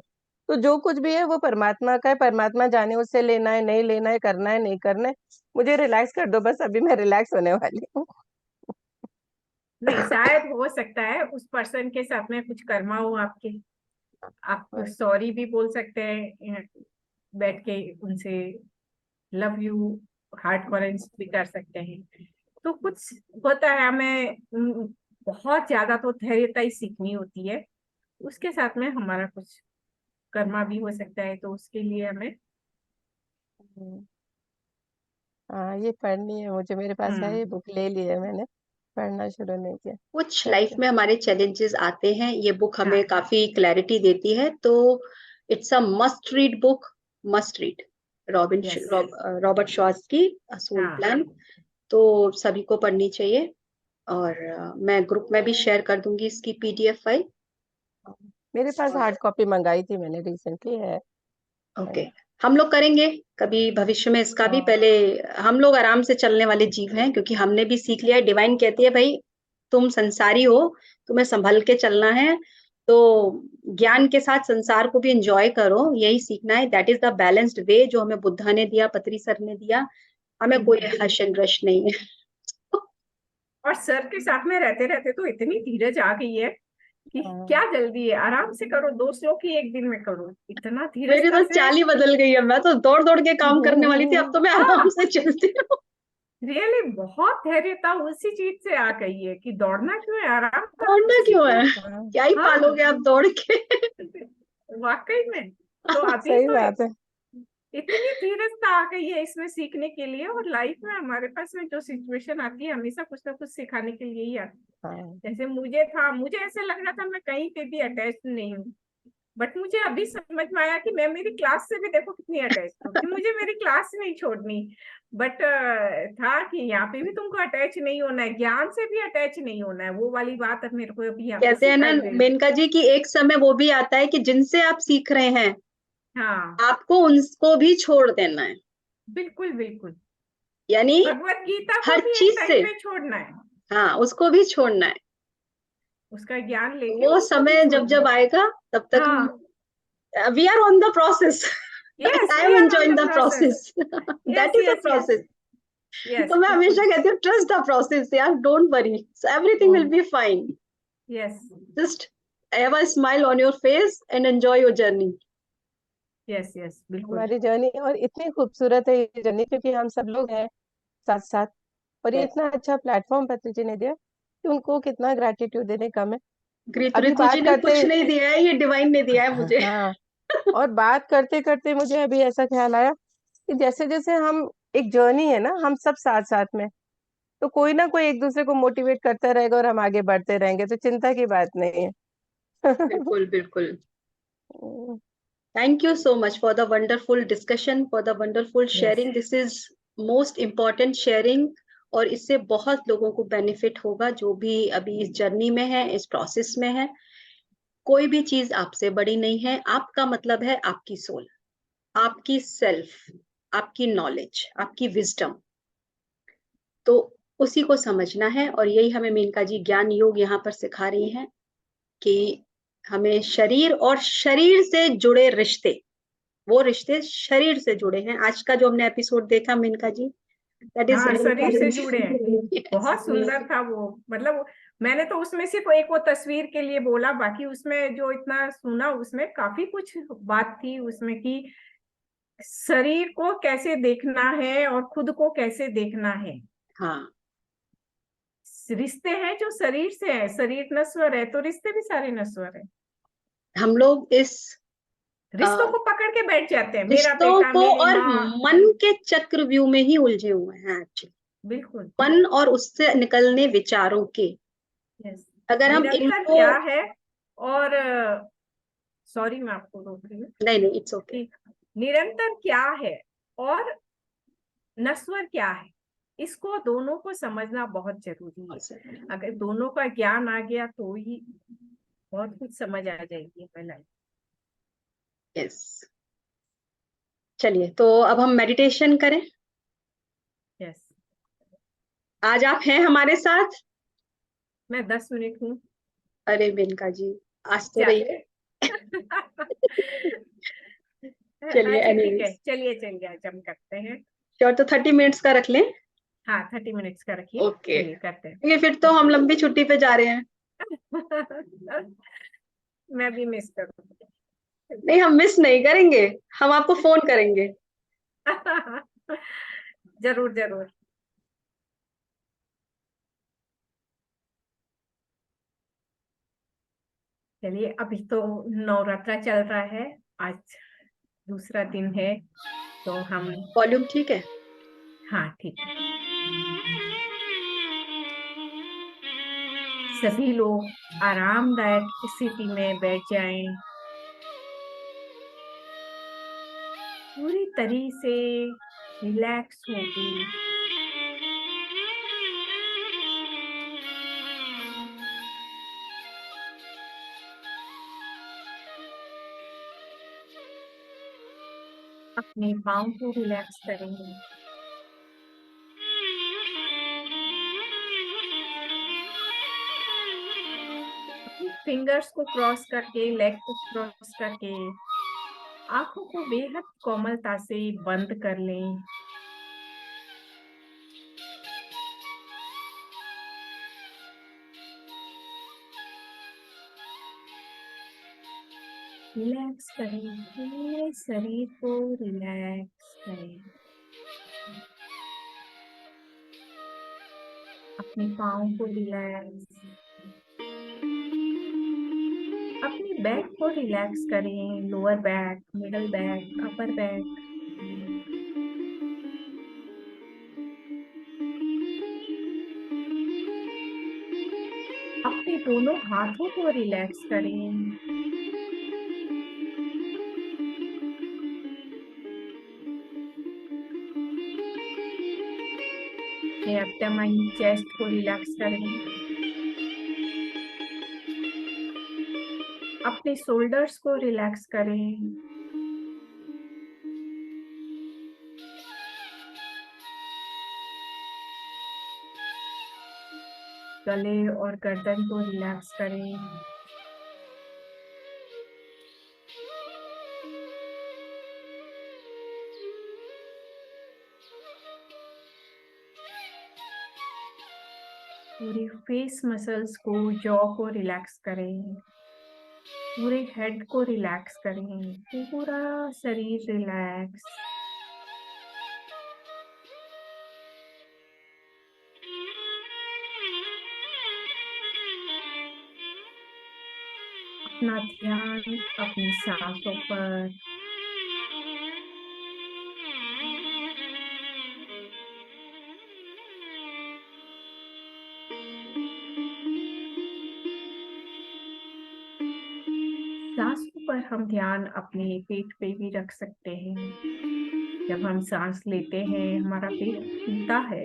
तो जो कुछ भी है वो परमात्मा का है, परमात्मा जाने उससे लेना है नहीं लेना है, करना है नहीं करना है। मुझे रिलैक्स कर दो बस, अभी मैं रिलैक्स होने वाली हूँ।
नहीं, शायद हो सकता है उस पर्सन के साथ में कुछ कर्मा हो आपके। आप सॉरी भी बोल सकते हैं बैठ के उनसे, लव यू हार्ट कॉरेंस भी कर सकते हैं। तो कुछ होता है हमें बहुत ज्यादा तो धैर्यता ही सीखनी होती है। उसके साथ में हमारा कुछ कर्मा भी हो सकता है, तो उसके लिए हमें
हम्म, हाँ ये पढ़नी है मुझे, मेरे पास है, ये
हम्म
बुक ले ली है मैंने, पढ़ना शुरू नहीं किया।
कुछ
थैंक
लाइफ
यू।
में हमारे चैलेंजेस आते हैं, ये बुक हमें
हाँ
काफी क्लैरिटी देती है। तो it's a must read book, must read.
Yes
Robert शॉस की सोल
हाँ
प्लान, तो सभी को पढ़नी चाहिए। और मैं ग्रुप में भी शेयर कर दूंगी इसकी पीडीएफ फाइल।
मेरे पास
और
हार्ड कॉपी मंगाई थी मैंने, रिसेंटली है।
ओके, हम लोग करेंगे कभी भविष्य में इसका भी।
हाँ।
पहले हम लोग आराम से चलने वाले जीव हैं, क्योंकि हमने भी सीख लिया है, डिवाइन कहती है भाई तुम संसारी हो, तुम्हें संभल के चलना है। तो ज्ञान के साथ संसार को भी एंजॉय करो, यही सीखना है। That is the balanced way जो हमें बुद्धा ने दिया, पतरी सर ने दिया। हमें कोई हर्ष एंड रश नहीं है।
और सर के साथ में रहते रहते तो इतनी धीरज आ गई है कि
हाँ।
क्या जल्दी है, आराम से करो, 200 की एक दिन में करो, इतना
मेरी
धीरजता
तो
से।
चाल ही बदल गई है, मैं तो दौड़ दौड़ के काम करने वाली थी, अब तो मैं आराम
हाँ
से चलती हूँ।
रियली बहुत धैर्यता उसी चीज से आ गई है कि दौड़ना क्यों है, आराम करना
दौड़ना क्यों
सीखो।
है,
हाँ,
क्या ही
हाँ
पालोगे आप दौड़ के।
वाकई में। तो अभी
सही
तो
बात है।
इतनी धीरजता आ गई है इसमें सीखने के लिए, और लाइफ में हमारे पास में जो सिचुएशन आती है हमेशा कुछ ना कुछ सिखाने के लिए ही आती
हाँ।
है। जैसे मुझे था, मुझे ऐसे लग रहा था मैं कहीं पे भी अटैच नहीं हूँ, बट मुझे अभी समझ में आया कि मैं मेरी क्लास से भी देखो कितनी अटैच हूँ, कि मुझे मेरी क्लास नहीं छोड़नी। बट था कि यहाँ पे भी तुमको अटैच नहीं होना है, ज्ञान से भी अटैच नहीं होना है, वो वाली बात अब मेरे को अभी यहाँ पे
कहते हैं ना
सिखाई गई।
मेनका जी कि एक समय वो भी आता है कि जिनसे आप सीख रहे हैं,
हाँ
आपको उनको भी छोड़ देना है।
बिल्कुल बिल्कुल।
यानी
भगवत गीता को
हर
भी एक
चीज
टाइम
से,
पे छोड़ना है,
हाँ उसको भी छोड़ना है।
उसका ज्ञान लेके
वो
उसको भी
समय जब
छोड़ना
जब
है।
आएगा, तब तक
हाँ
we are on the process.
Yes
I
we
am
are on
enjoying
the
the
process.
Process. That
yes
is a
yes yes
process.
Yes
तो मैं हमेशा
बिल्कुल।
कहती हूँ ट्रस्ट द प्रोसेस यार, don't worry, everything will be fine.
Yes
just have a smile on your face and enjoy your journey.
Yes yes बिल्कुल।
हमारी journey और इतनी खूबसूरत है ये जर्नी, क्योंकि हम सब लोग हैं साथ साथ। और ये इतना अच्छा प्लेटफॉर्म पत्री जी ने दिया कि उनको कितना ग्रेटिट्यूड देने कम है। अभी
ऋतु जी
बात
ने
करते,
कुछ नहीं दिया है, ये डिवाइन ने दिया है मुझे।
हाँ, और बात करते करते मुझे अभी ऐसा ख्याल आया कि जैसे जैसे हम, एक जर्नी है ना, हम सब साथ साथ में, तो कोई ना कोई एक दूसरे को मोटिवेट करता रहेगा और हम आगे बढ़ते रहेंगे, तो चिंता की बात नहीं है।
बिल्कुल बिल्कुल। Thank you so much for the wonderful discussion, for the wonderful sharing. This is most important sharing, और इससे बहुत लोगों को बेनिफिट होगा जो भी अभी इस जर्नी में है, इस प्रोसेस में है। कोई भी चीज आपसे बड़ी नहीं है। आपका मतलब है आपकी सोल, आपकी सेल्फ, आपकी नॉलेज, आपकी विजडम। तो उसी को समझना है, और यही हमें मेनका जी ज्ञान योग यहाँ पर सिखा रही हैं कि हमें शरीर और शरीर से जुड़े रिश्ते, वो रिश्ते शरीर से जुड़े हैं। आज का जो हमने एपिसोड देखा मेनका जी, दैट इज
हाँ, शरीर से जुड़े हैं। बहुत सुंदर था वो, मतलब मैंने तो उसमें सिर्फ एक वो तस्वीर के लिए बोला, बाकी उसमें जो इतना सुना उसमें काफी कुछ बात थी उसमें कि शरीर को कैसे देखना है और खुद को कैसे देखना है।
हाँ,
रिश्ते हैं जो शरीर से है, शरीर नश्वर है तो रिश्ते भी सारे नश्वर है।
हम लोग इस
रिश्तों को पकड़ के बैठ जाते हैं, मेरा
रिश्तों
बेटा,
को
मेरी
और
माँ।
मन के चक्रव्यूह में ही उलझे हुए हैं एक्चुअली।
बिल्कुल।
मन और उससे निकलने विचारों के,
यस।
अगर हम
निरंतर
इनको,
क्या है, और सॉरी मैं आपको रोक रही हूँ,
नहीं नहीं, इट्स ओके।
निरंतर क्या है और नश्वर क्या है, इसको दोनों को समझना बहुत जरूरी है। अगर दोनों का ज्ञान आ गया तो ही बहुत कुछ समझ आ जाएगी लाइफ।
यस, चलिए तो अब हम मेडिटेशन करें।
यस।
आज आप हैं हमारे साथ।
मैं 10 मिनट हूँ।
अरे मेनका जी, आज तो रहिए। चलिए,
अच्छा ठीक है,
एनीवेज,
चलिए चलिए आज हम करते हैं।
श्योर, तो 30 मिनट्स का रख लें।
हाँ 30 मिनट्स का रखिए।
ओके,
चलिए करते हैं।
क्योंकि फिर तो हम लंबी छुट्टी पे जा रहे हैं।
मैं भी मिस करूँगी।
नहीं, हम मिस नहीं करेंगे, हम आपको फोन करेंगे।
जरूर जरूर। चलिए, अभी तो नवरात्रा चल रहा है, आज दूसरा दिन है तो हम,
वॉल्यूम ठीक है?
हाँ ठीक है। सभी लोग आरामदायक स्थिति में बैठ जाएं, पूरी तरह से रिलैक्स होके। अपने पाँव को रिलैक्स करेंगे, फिंगर्स को क्रॉस करके, लेग को क्रॉस करके, आंखों को बेहद कोमलता से बंद कर लें। रिलैक्स करें, पूरे शरीर को रिलैक्स करें। अपने पाँव को रिलैक्स, अपनी बैक को रिलैक्स करें, lower back, middle back, upper back. अपने दोनों हाथों को रिलैक्स करें, अपने एब्डोमेन, चेस्ट को रिलैक्स करें, अपने शोल्डर्स को रिलैक्स करें, गले और गर्दन को रिलैक्स करें, पूरे फेस मसल्स को, जॉ को रिलैक्स करें, पूरे हेड को रिलैक्स करें, पूरा शरीर रिलैक्स। अपना ध्यान अपनी सांसों पर, सांसों पर हम ध्यान अपने पेट पे भी रख सकते हैं। जब हम सांस लेते हैं हमारा पेट फूलता है,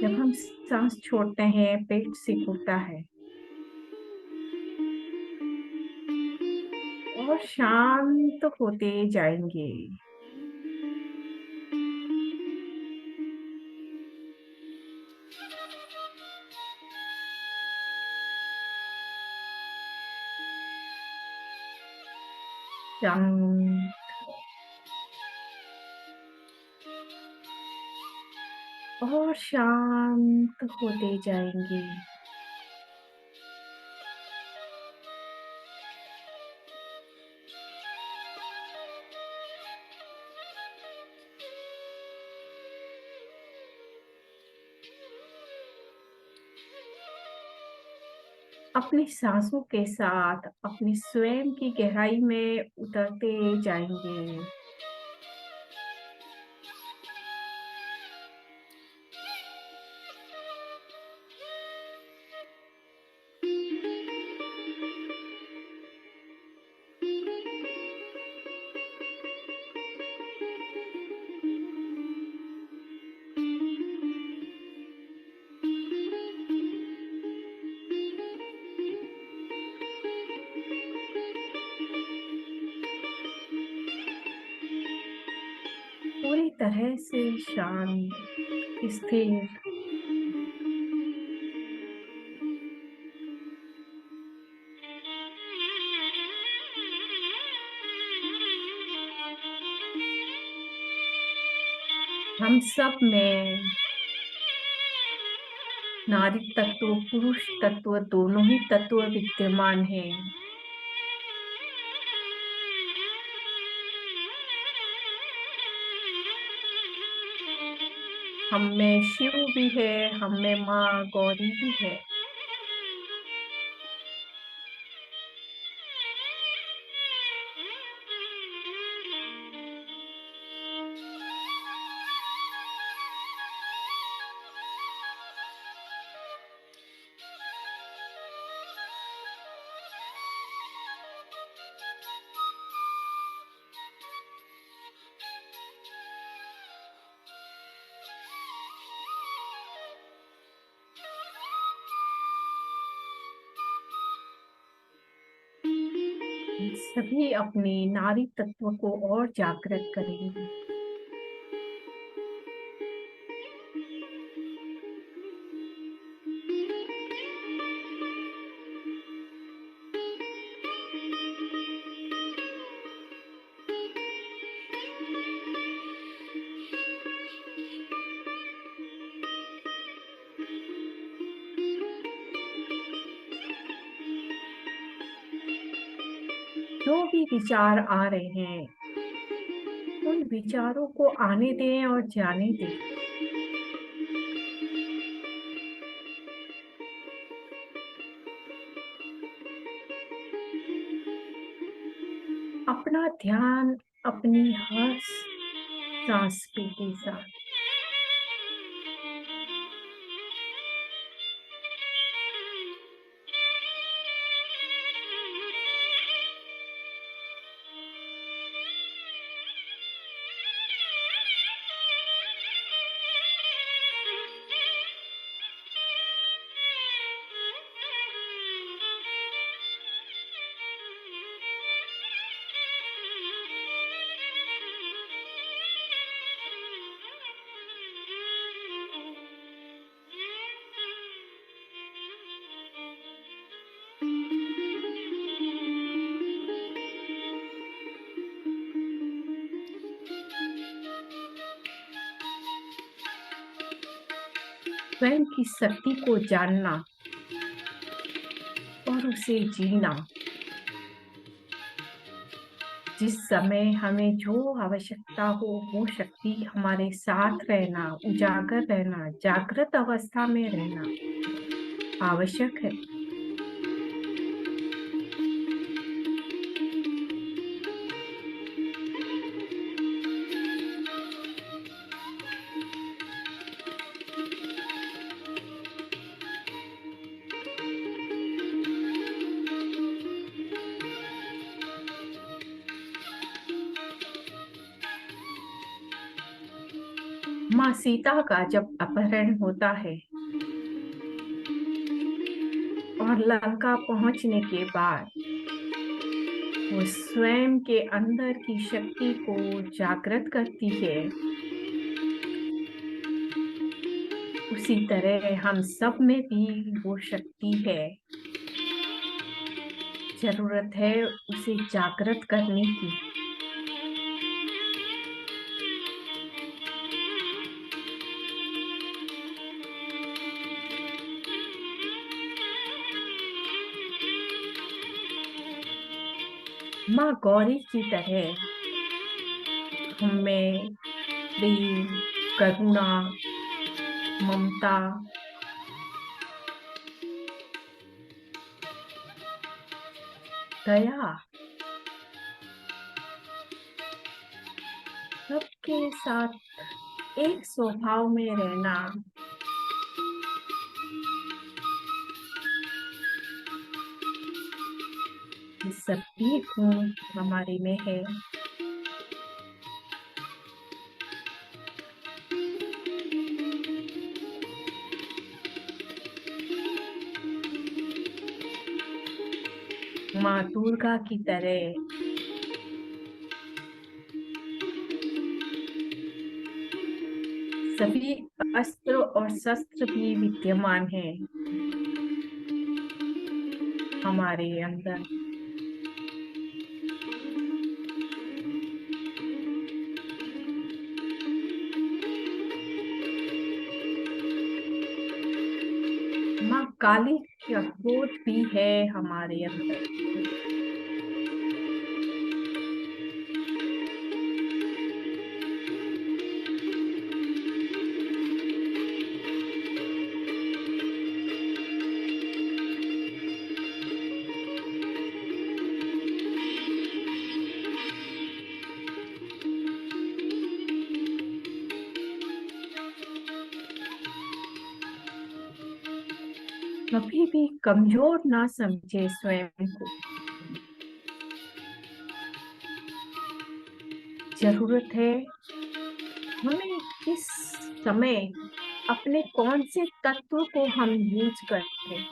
जब हम सांस छोड़ते हैं पेट सिकुड़ता है और शांत होते जाएंगे। शांत और शांत होते जाएंगे। अपनी सांसों के साथ अपनी स्वयं की गहराई में उतरते जाएंगे। पूरी तरह से शांत, स्थिर। हम सब में नारी तत्व, पुरुष तत्व, दोनों ही तत्व विद्यमान हैं। हम में शिव भी है, हम में माँ गौरी भी है। सभी अपने नारी तत्व को और जागृत करेंगे। जो भी विचार आ रहे हैं उन विचारों को आने दें और जाने दें। अपना ध्यान अपनी हर सांस पे के साथ। स्वयं की शक्ति को जानना और उसे जीना। जिस समय हमें जो आवश्यकता हो वो शक्ति हमारे साथ रहना, उजागर रहना, जागृत अवस्था में रहना आवश्यक है। माँ सीता का जब अपहरण होता है और लंका पहुंचने के बाद वो स्वयं के अंदर की शक्ति को जागृत करती है, उसी तरह हम सब में भी वो शक्ति है। जरूरत है उसे जागृत करने की। माँ गौरी की तरह हमें प्रेम, करुणा, ममता, दया सबके साथ एक स्वभाव में रहना, ये सभी गुण हमारे में है। माँ दुर्गा की तरह सभी अस्त्र और शस्त्र भी विद्यमान हैं हमारे अंदर। माँ काली का क्रोध भी है हमारे अंदर। कभी भी कमजोर ना समझे स्वयं को। जरूरत है हमें इस समय अपने कौन से तत्व को हम यूज करते हैं।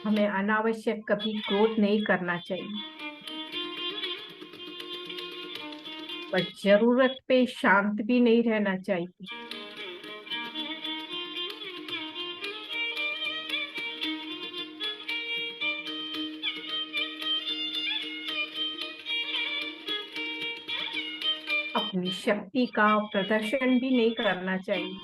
हमें अनावश्यक कभी क्रोध नहीं करना चाहिए, पर जरूरत पे शांत भी नहीं रहना चाहिए। अपनी शक्ति का प्रदर्शन भी नहीं करना चाहिए,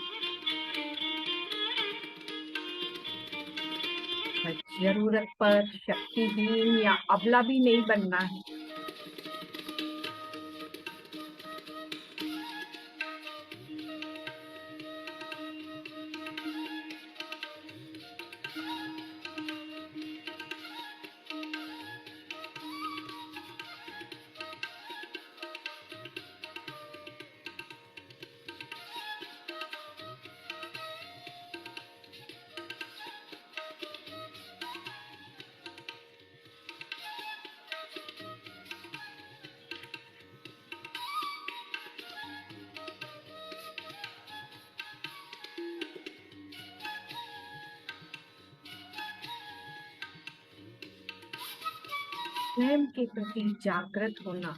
पर जरूरत पर शक्तिहीन या अबला भी नहीं बनना है। स्वयं के प्रति जागृत होना,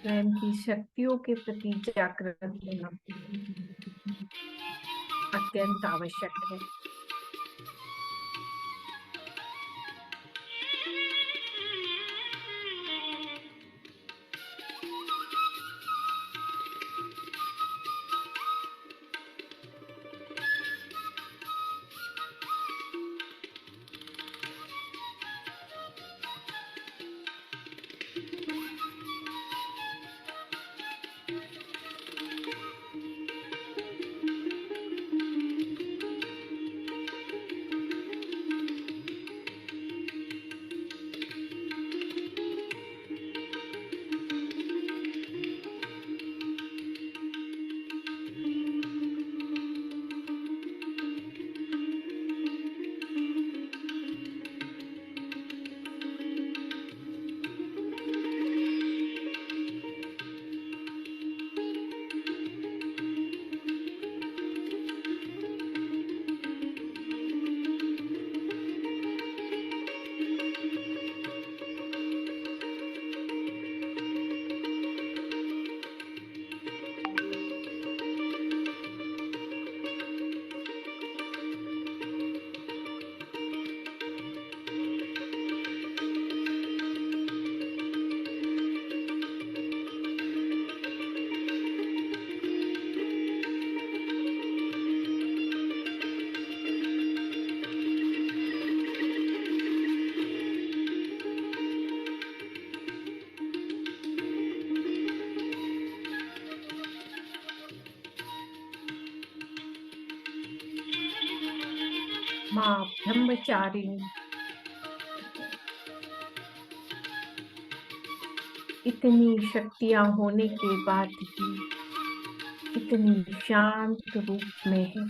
स्वयं की शक्तियों के प्रति जागृत होना अत्यंत आवश्यक है। माँ ब्रह्मचारिणी, इतनी शक्तियां होने के बाद भी इतनी शांत रूप में है।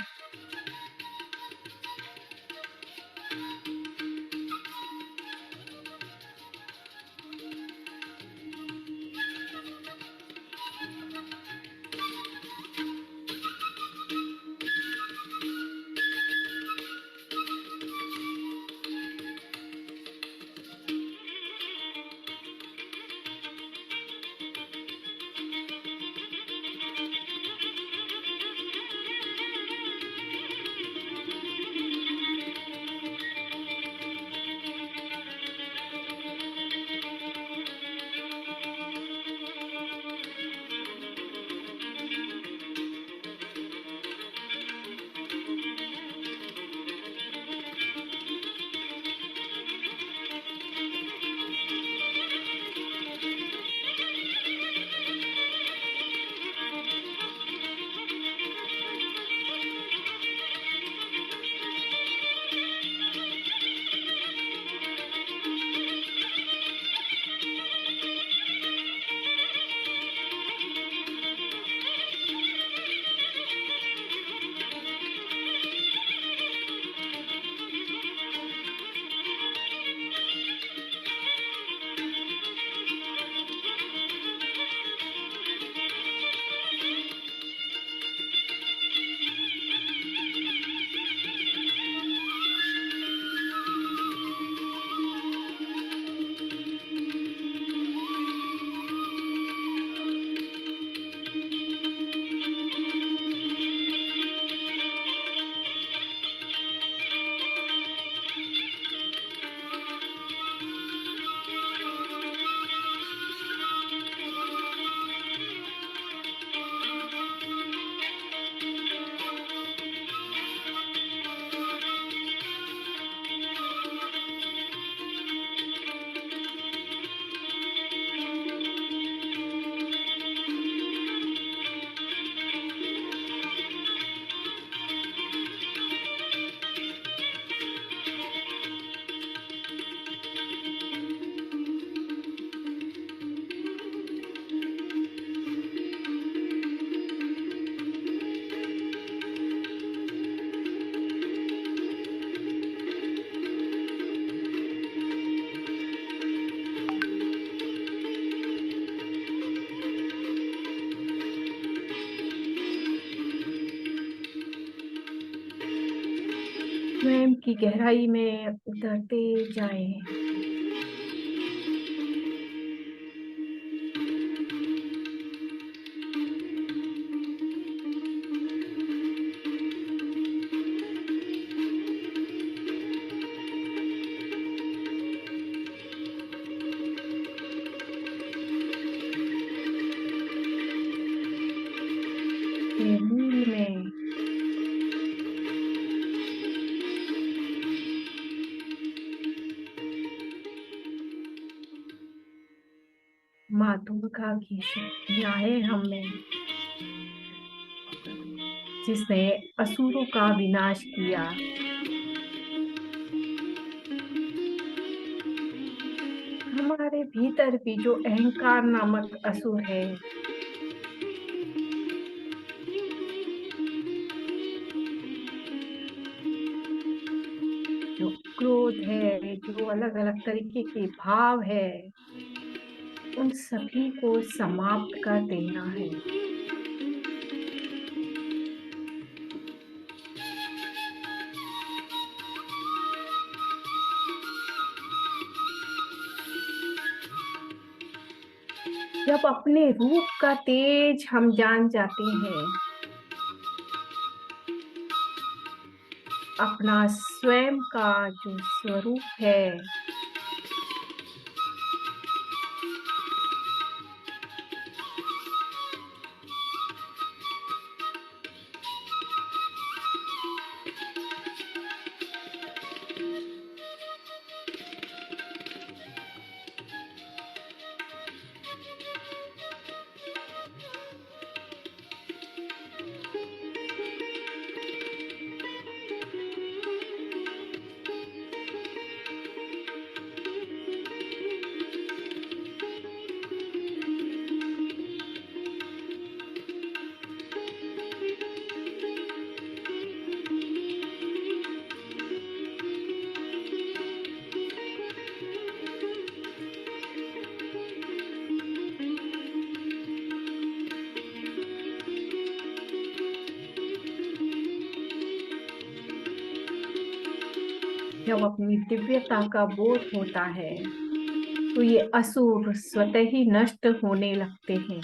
स्वयं की गहराई में उतरते जाएं। के मूल में माँ दुर्गा की शक्तियां हैं हमें, जिसने असुरों का विनाश किया। हमारे भीतर भी जो अहंकार नामक असुर है, जो क्रोध है, जो अलग अलग तरीके के भाव है, उन सभी को समाप्त कर देना है। जब अपने रूप का तेज हम जान जाते हैं, अपना स्वयं का जो स्वरूप है, जब अपनी दिव्यता का बोध होता है तो ये असुर स्वतः ही नष्ट होने लगते हैं।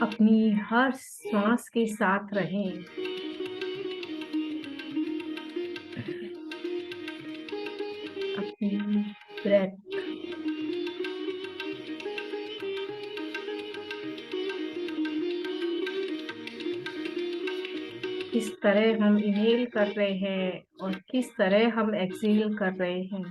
अपनी हर श्वास के साथ रहें। अपनी ब्रेथ किस तरह हम इनहेल कर रहे हैं और किस तरह हम एक्सहेल कर रहे हैं।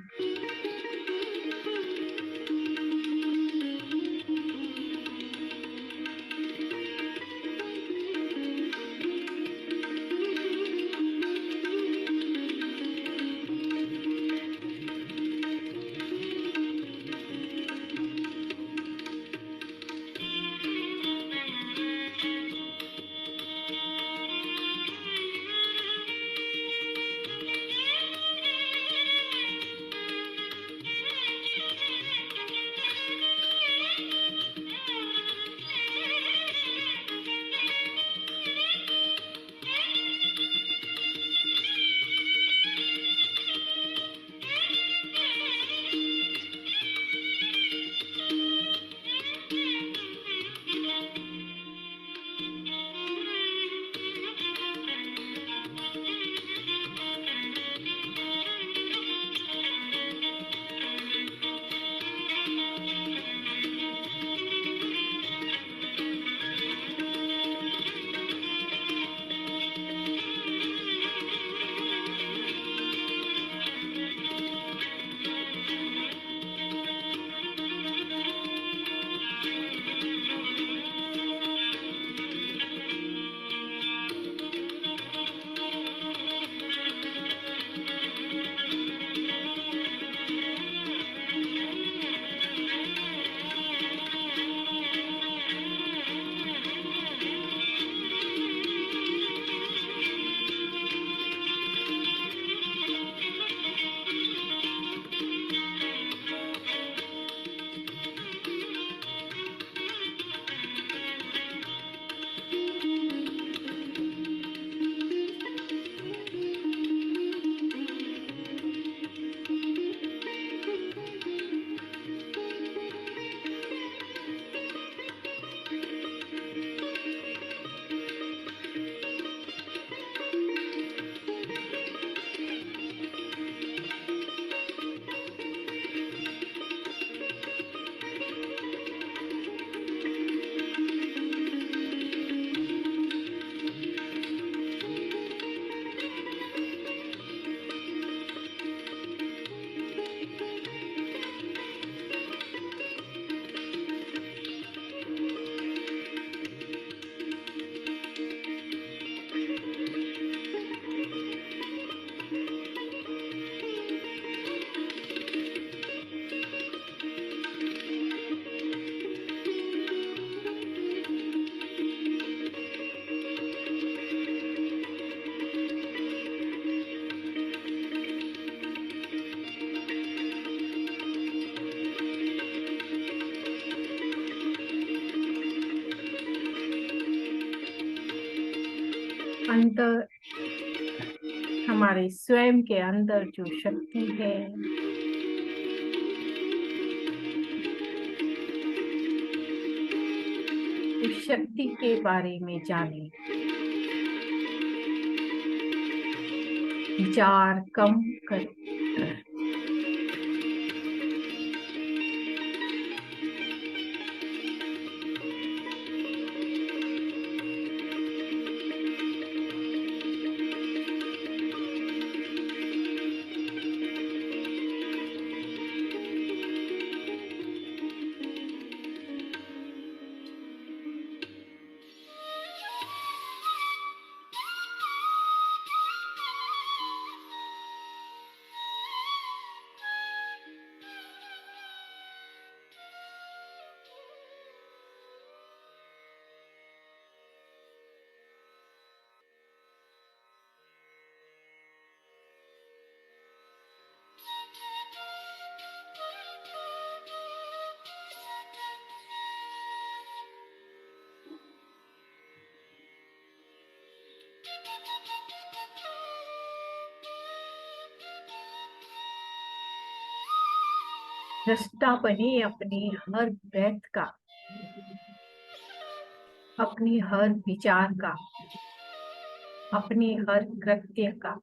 अंदर, हमारे स्वयं के अंदर जो शक्ति है, उस शक्ति के बारे में जाने, विचार कम कर। दृष्टा बने अपनी हर ब्रेथ का, अपनी हर विचार का, अपनी हर कृत्य का।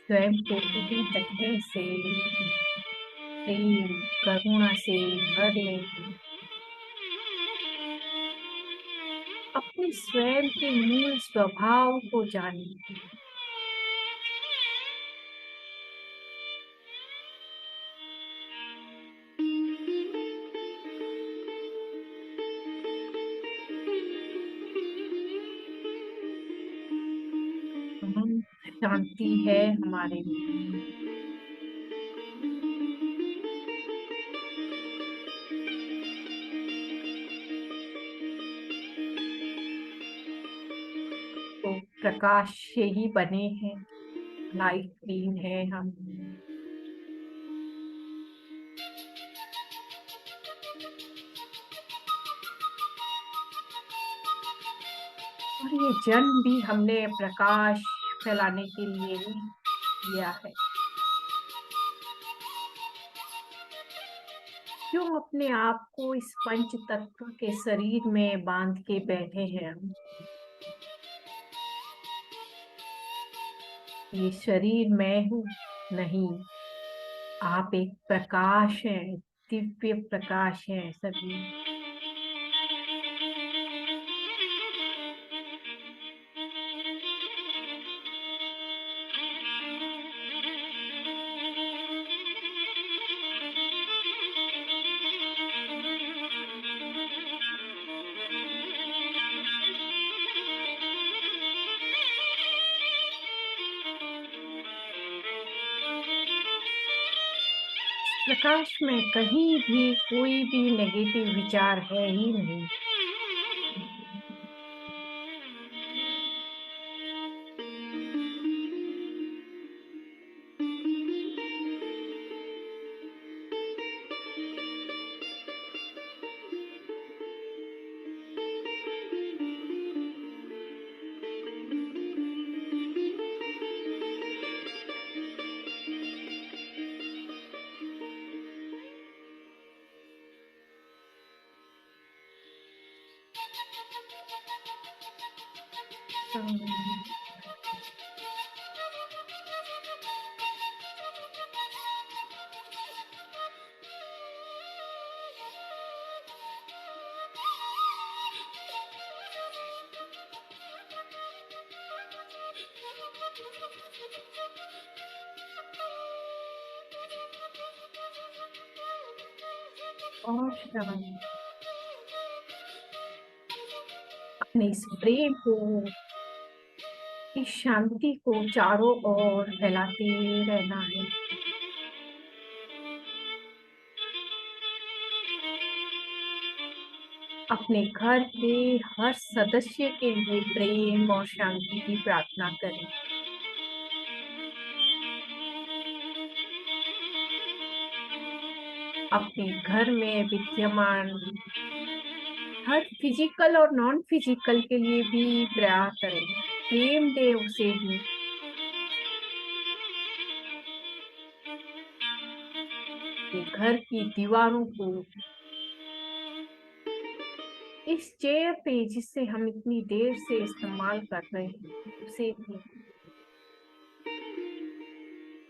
स्वयं को पूरी तरह से प्रेम करुणा से भर लें। अपने स्वयं के मूल स्वभाव को जानें। शांति है हमारे में। तो प्रकाश से ही बने हैं, लाइट बीम है हम। और ये जन्म भी हमने प्रकाश फैलाने के लिए किया है। क्यों अपने आप को इस पंच तत्व के शरीर में बांध के बैठे हैं हम? ये शरीर मैं हूँ? नहीं, आप एक प्रकाश हैं, दिव्य प्रकाश हैं सभी। प्रकाश में कहीं भी कोई भी नेगेटिव विचार है ही नहीं। और श्रवण, अपने इस प्रेम को, इस शांति को चारों ओर फैलाते रहना है। अपने घर के हर सदस्य के लिए प्रेम और शांति की प्रार्थना करें। अपने घर में विद्यमान हर फिजिकल और नॉन फिजिकल के लिए भी प्रयास करें, प्रेम दे उसे भी। घर की दीवारों को, इस चेयर पे जिससे हम इतनी देर से इस्तेमाल कर रहे हैं, उसे भी,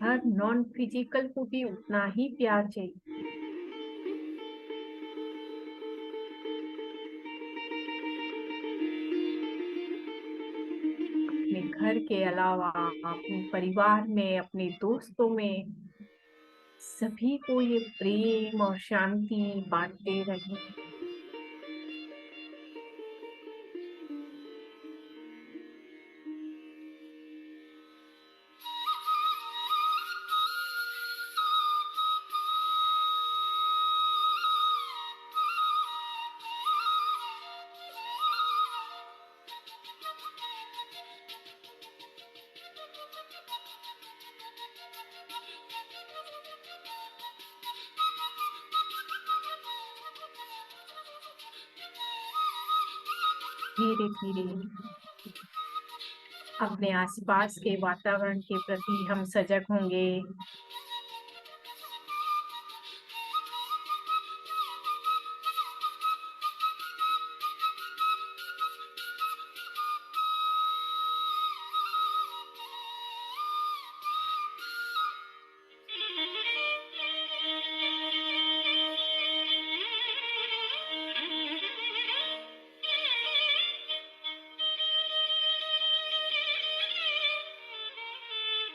हर नॉन फिजिकल को भी उतना ही प्यार चाहिए। अपने घर के अलावा अपने परिवार में, अपने दोस्तों में, सभी को ये प्रेम और शांति बांटते रहें। धीरे धीरे अपने आसपास के वातावरण के प्रति हम सजग होंगे।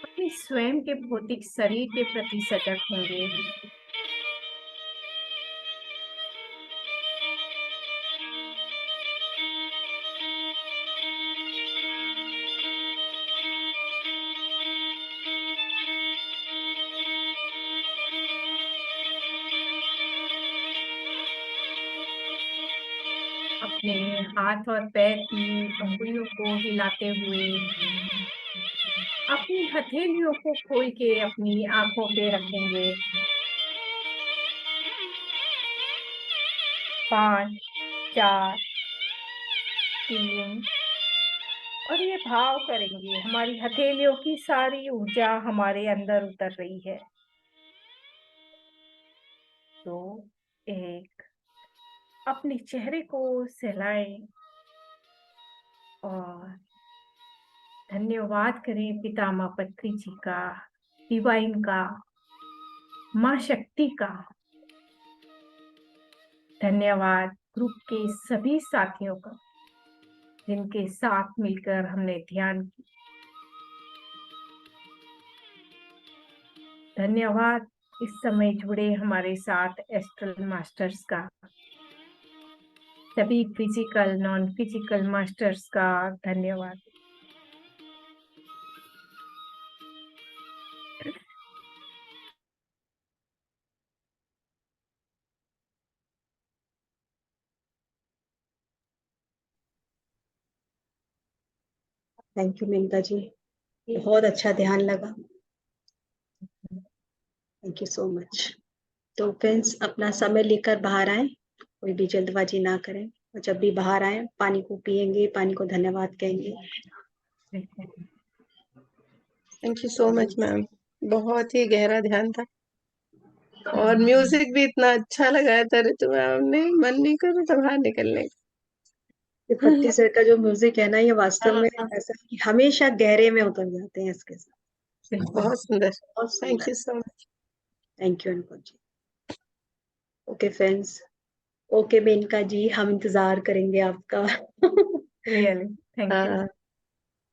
अपने स्वयं के भौतिक शरीर के प्रति सजग होंगे। अपने हाथ और पैर की अंगुलियों को हिलाते हुए अपनी हथेलियों को खोल के अपनी आंखों पे रखेंगे। 5, 4, 3 और ये भाव करेंगे हमारी हथेलियों की सारी ऊर्जा हमारे अंदर उतर रही है। 2, एक अपने चेहरे को सहलाएं और धन्यवाद करें पितामह पत्री जी का, डिवाइन का, माँ शक्ति का। धन्यवाद ग्रुप के सभी साथियों का जिनके साथ मिलकर हमने ध्यान किया। धन्यवाद इस समय जुड़े हमारे साथ एस्ट्रल मास्टर्स का, सभी फिजिकल नॉन फिजिकल मास्टर्स का धन्यवाद।
थैंक यू मेनका जी, बहुत अच्छा ध्यान लगा। Thank you so much. तो फ्रेंड्स, अपना समय लेकर बाहर आए, कोई भी जल्दबाजी ना करें, और जब भी बाहर आए पानी को पिएंगे, पानी को धन्यवाद कहेंगे।
Thank you so much ma'am, बहुत ही गहरा ध्यान था और म्यूजिक भी इतना अच्छा लगाया था ऋतु मैम ने, मन नहीं कर रहा था बाहर निकलने
ये
का।
भक्ति सर का जो म्यूजिक है ना, ये वास्तव में
हाँ,
ऐसा है कि हमेशा गहरे में उतर जाते हैं इसके साथ।
बहुत सुंदर।
बहुत
थैंक
सुंदर।
You so much.
Thank you अनुभव जी। ओके फ्रेंड्स, ओके मेनका जी, हम इंतजार करेंगे आपका।
Really thank you.
हाँ,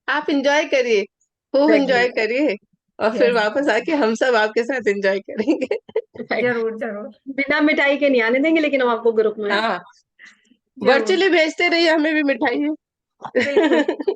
आप एंजॉय करिए, खूब एंजॉय करिए और फिर
यस,
वापस आके हम सब आपके साथ एंजॉय करेंगे।
जरूर जरूर
बिना मिठाई के नहीं आने देंगे, लेकिन हम आपको ग्रुप में।
हाँ,
जरूर,
वर्चुअली भेजते रहिए हमें भी मिठाई।
बिल्कुल